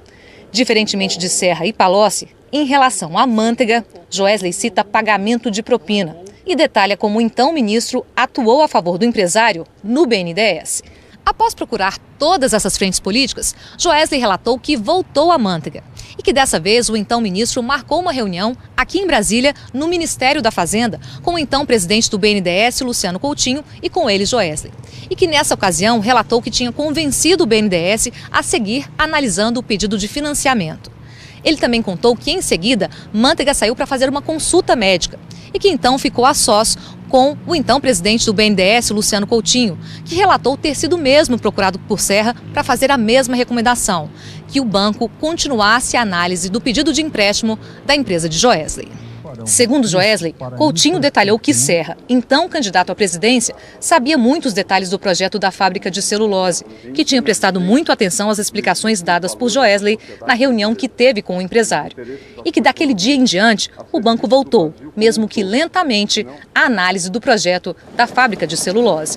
Diferentemente de Serra e Palocci, em relação a Mantega, Joesley cita pagamento de propina e detalha como o então ministro atuou a favor do empresário no BNDES. Após procurar todas essas frentes políticas, Joesley relatou que voltou à Manteiga e que dessa vez o então ministro marcou uma reunião aqui em Brasília, no Ministério da Fazenda, com o então presidente do BNDES, Luciano Coutinho, e com ele Joesley. E que nessa ocasião relatou que tinha convencido o BNDES a seguir analisando o pedido de financiamento. Ele também contou que em seguida Manteiga saiu para fazer uma consulta médica e que então ficou a sós com o então presidente do BNDES, Luciano Coutinho, que relatou ter sido mesmo procurado por Serra para fazer a mesma recomendação, que o banco continuasse a análise do pedido de empréstimo da empresa de Joesley. Segundo Joesley, Coutinho detalhou que Serra, então candidato à presidência, sabia muitos detalhes do projeto da fábrica de celulose, que tinha prestado muito atenção às explicações dadas por Joesley na reunião que teve com o empresário. E que daquele dia em diante, o banco voltou, mesmo que lentamente, à análise do projeto da fábrica de celulose.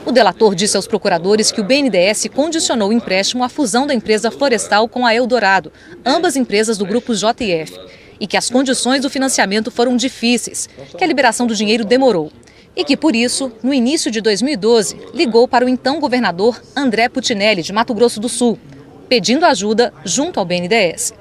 O delator disse aos procuradores que o BNDES condicionou o empréstimo à fusão da empresa Florestal com a Eldorado, ambas empresas do grupo JF. E que as condições do financiamento foram difíceis, que a liberação do dinheiro demorou. E que, por isso, no início de 2012, ligou para o então governador André Putinelli, de Mato Grosso do Sul, pedindo ajuda junto ao BNDES.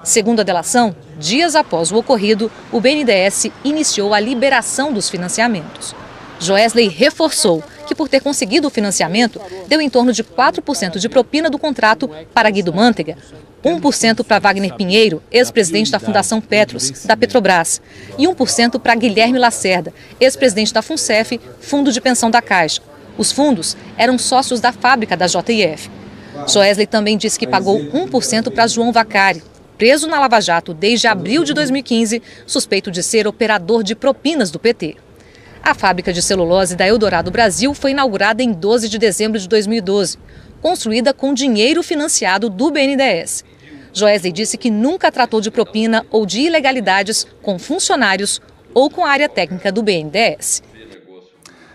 Segundo a delação, dias após o ocorrido, o BNDES iniciou a liberação dos financiamentos. Joesley reforçou que, por ter conseguido o financiamento, deu em torno de 4% de propina do contrato para Guido Manteiga, 1% para Wagner Pinheiro, ex-presidente da Fundação Petros, da Petrobras, e 1% para Guilherme Lacerda, ex-presidente da FUNCEF, Fundo de Pensão da Caixa. Os fundos eram sócios da fábrica da JF. Joesley também disse que pagou 1% para João Vacari, preso na Lava Jato desde abril de 2015, suspeito de ser operador de propinas do PT. A fábrica de celulose da Eldorado Brasil foi inaugurada em 12 de dezembro de 2012, construída com dinheiro financiado do BNDES. Joesley disse que nunca tratou de propina ou de ilegalidades com funcionários ou com a área técnica do BNDES.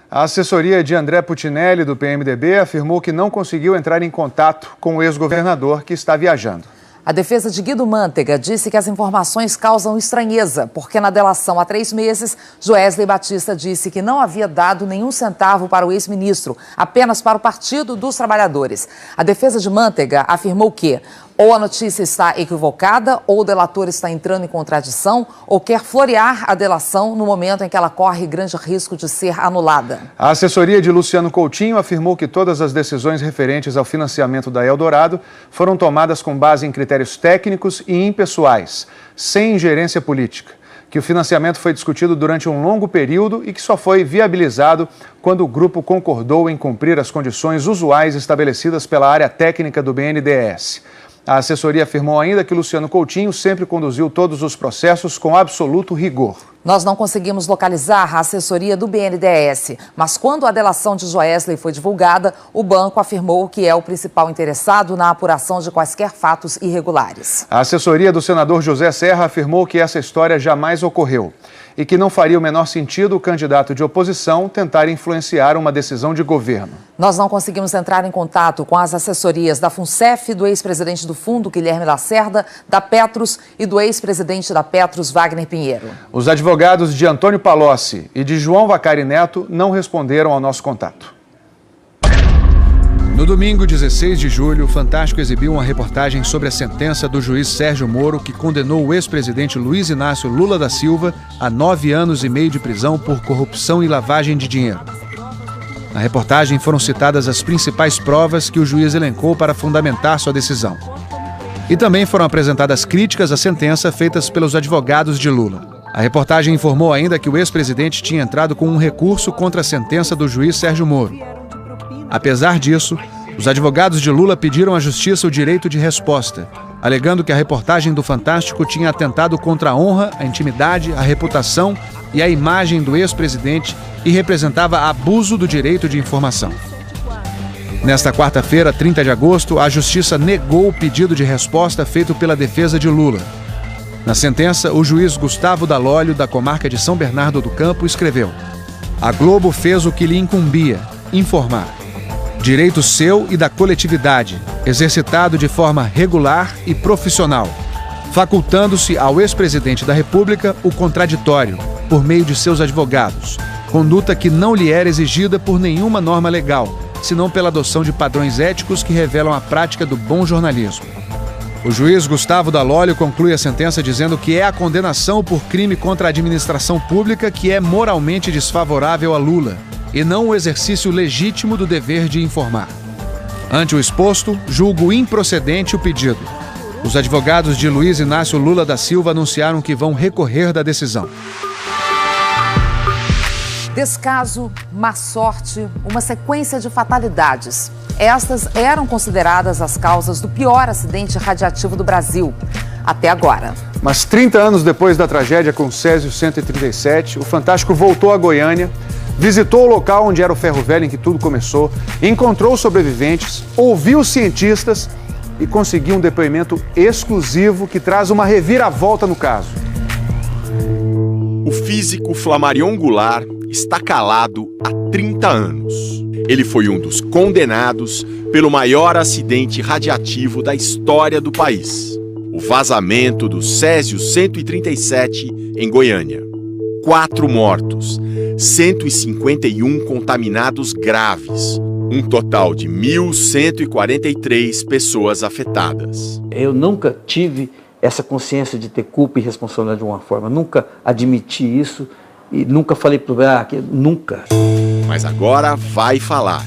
A assessoria de André Putinelli, do PMDB, afirmou que não conseguiu entrar em contato com o ex-governador que está viajando. A defesa de Guido Manteiga disse que as informações causam estranheza, porque na delação há 3 meses, Joesley Batista disse que não havia dado nenhum centavo para o ex-ministro, apenas para o Partido dos Trabalhadores. A defesa de Manteiga afirmou que ou a notícia está equivocada, ou o delator está entrando em contradição, ou quer florear a delação no momento em que ela corre grande risco de ser anulada. A assessoria de Luciano Coutinho afirmou que todas as decisões referentes ao financiamento da Eldorado foram tomadas com base em critérios técnicos e impessoais, sem ingerência política. Que o financiamento foi discutido durante um longo período e que só foi viabilizado quando o grupo concordou em cumprir as condições usuais estabelecidas pela área técnica do BNDES. A assessoria afirmou ainda que Luciano Coutinho sempre conduziu todos os processos com absoluto rigor. Nós não conseguimos localizar a assessoria do BNDES, mas quando a delação de Joesley foi divulgada, o banco afirmou que é o principal interessado na apuração de quaisquer fatos irregulares. A assessoria do senador José Serra afirmou que essa história jamais ocorreu e que não faria o menor sentido o candidato de oposição tentar influenciar uma decisão de governo. Nós não conseguimos entrar em contato com as assessorias da FUNCEF, do ex-presidente do fundo, Guilherme Lacerda, da Petros e do ex-presidente da Petros, Wagner Pinheiro. Os advogados de Antônio Palocci e de João Vacari Neto não responderam ao nosso contato. No domingo, 16 de julho, o Fantástico exibiu uma reportagem sobre a sentença do juiz Sérgio Moro, que condenou o ex-presidente Luiz Inácio Lula da Silva a 9 anos e meio de prisão por corrupção e lavagem de dinheiro. Na reportagem foram citadas as principais provas que o juiz elencou para fundamentar sua decisão. E também foram apresentadas críticas à sentença feitas pelos advogados de Lula. A reportagem informou ainda que o ex-presidente tinha entrado com um recurso contra a sentença do juiz Sérgio Moro. Apesar disso, os advogados de Lula pediram à Justiça o direito de resposta, alegando que a reportagem do Fantástico tinha atentado contra a honra, a intimidade, a reputação e a imagem do ex-presidente e representava abuso do direito de informação. Nesta quarta-feira, 30 de agosto, a Justiça negou o pedido de resposta feito pela defesa de Lula. Na sentença, o juiz Gustavo Dalólio, da comarca de São Bernardo do Campo, escreveu: "A Globo fez o que lhe incumbia, informar. Direito seu e da coletividade, exercitado de forma regular e profissional, facultando-se ao ex-presidente da República o contraditório, por meio de seus advogados, conduta que não lhe era exigida por nenhuma norma legal, senão pela adoção de padrões éticos que revelam a prática do bom jornalismo. O juiz Gustavo Dalólio conclui a sentença dizendo que é a condenação por crime contra a administração pública que é moralmente desfavorável a Lula, e não o exercício legítimo do dever de informar. Ante o exposto, julgo improcedente o pedido. Os advogados de Luiz Inácio Lula da Silva anunciaram que vão recorrer da decisão. Descaso, má sorte, uma sequência de fatalidades. Estas eram consideradas as causas do pior acidente radiativo do Brasil, até agora. Mas 30 anos depois da tragédia com o Césio 137, o Fantástico voltou a Goiânia, visitou o local onde era o ferro velho em que tudo começou, encontrou sobreviventes, ouviu cientistas e conseguiu um depoimento exclusivo que traz uma reviravolta no caso. O físico Flammarion Goulart está calado há 30 anos. Ele foi um dos condenados pelo maior acidente radiativo da história do país. O vazamento do Césio 137 em Goiânia. 4 mortos, 151 contaminados graves. Um total de 1.143 pessoas afetadas. Eu nunca tive essa consciência de ter culpa e responsabilidade de uma forma. Nunca admiti isso e nunca falei para o nunca. Mas agora vai falar.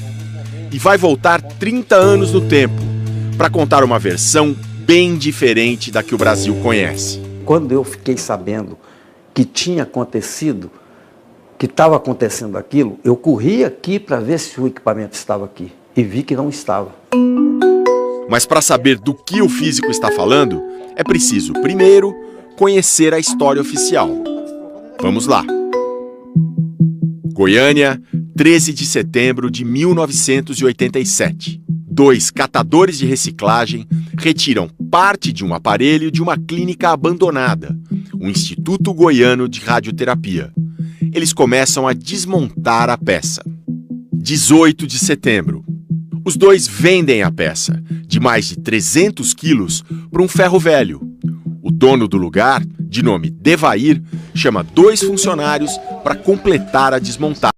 E vai voltar 30 anos no tempo para contar uma versão bem diferente da que o Brasil conhece. Quando eu fiquei sabendo que tinha acontecido, que estava acontecendo aquilo, eu corri aqui para ver se o equipamento estava aqui e vi que não estava. Mas para saber do que o físico está falando, é preciso, primeiro, conhecer a história oficial. Vamos lá. Goiânia, 13 de setembro de 1987. 2 catadores de reciclagem retiram parte de um aparelho de uma clínica abandonada, o Instituto Goiano de Radioterapia. Eles começam a desmontar a peça. 18 de setembro. Os 2 vendem a peça, de mais de 300 quilos, para um ferro velho. O dono do lugar, de nome Devair, chama 2 funcionários para completar a desmontagem.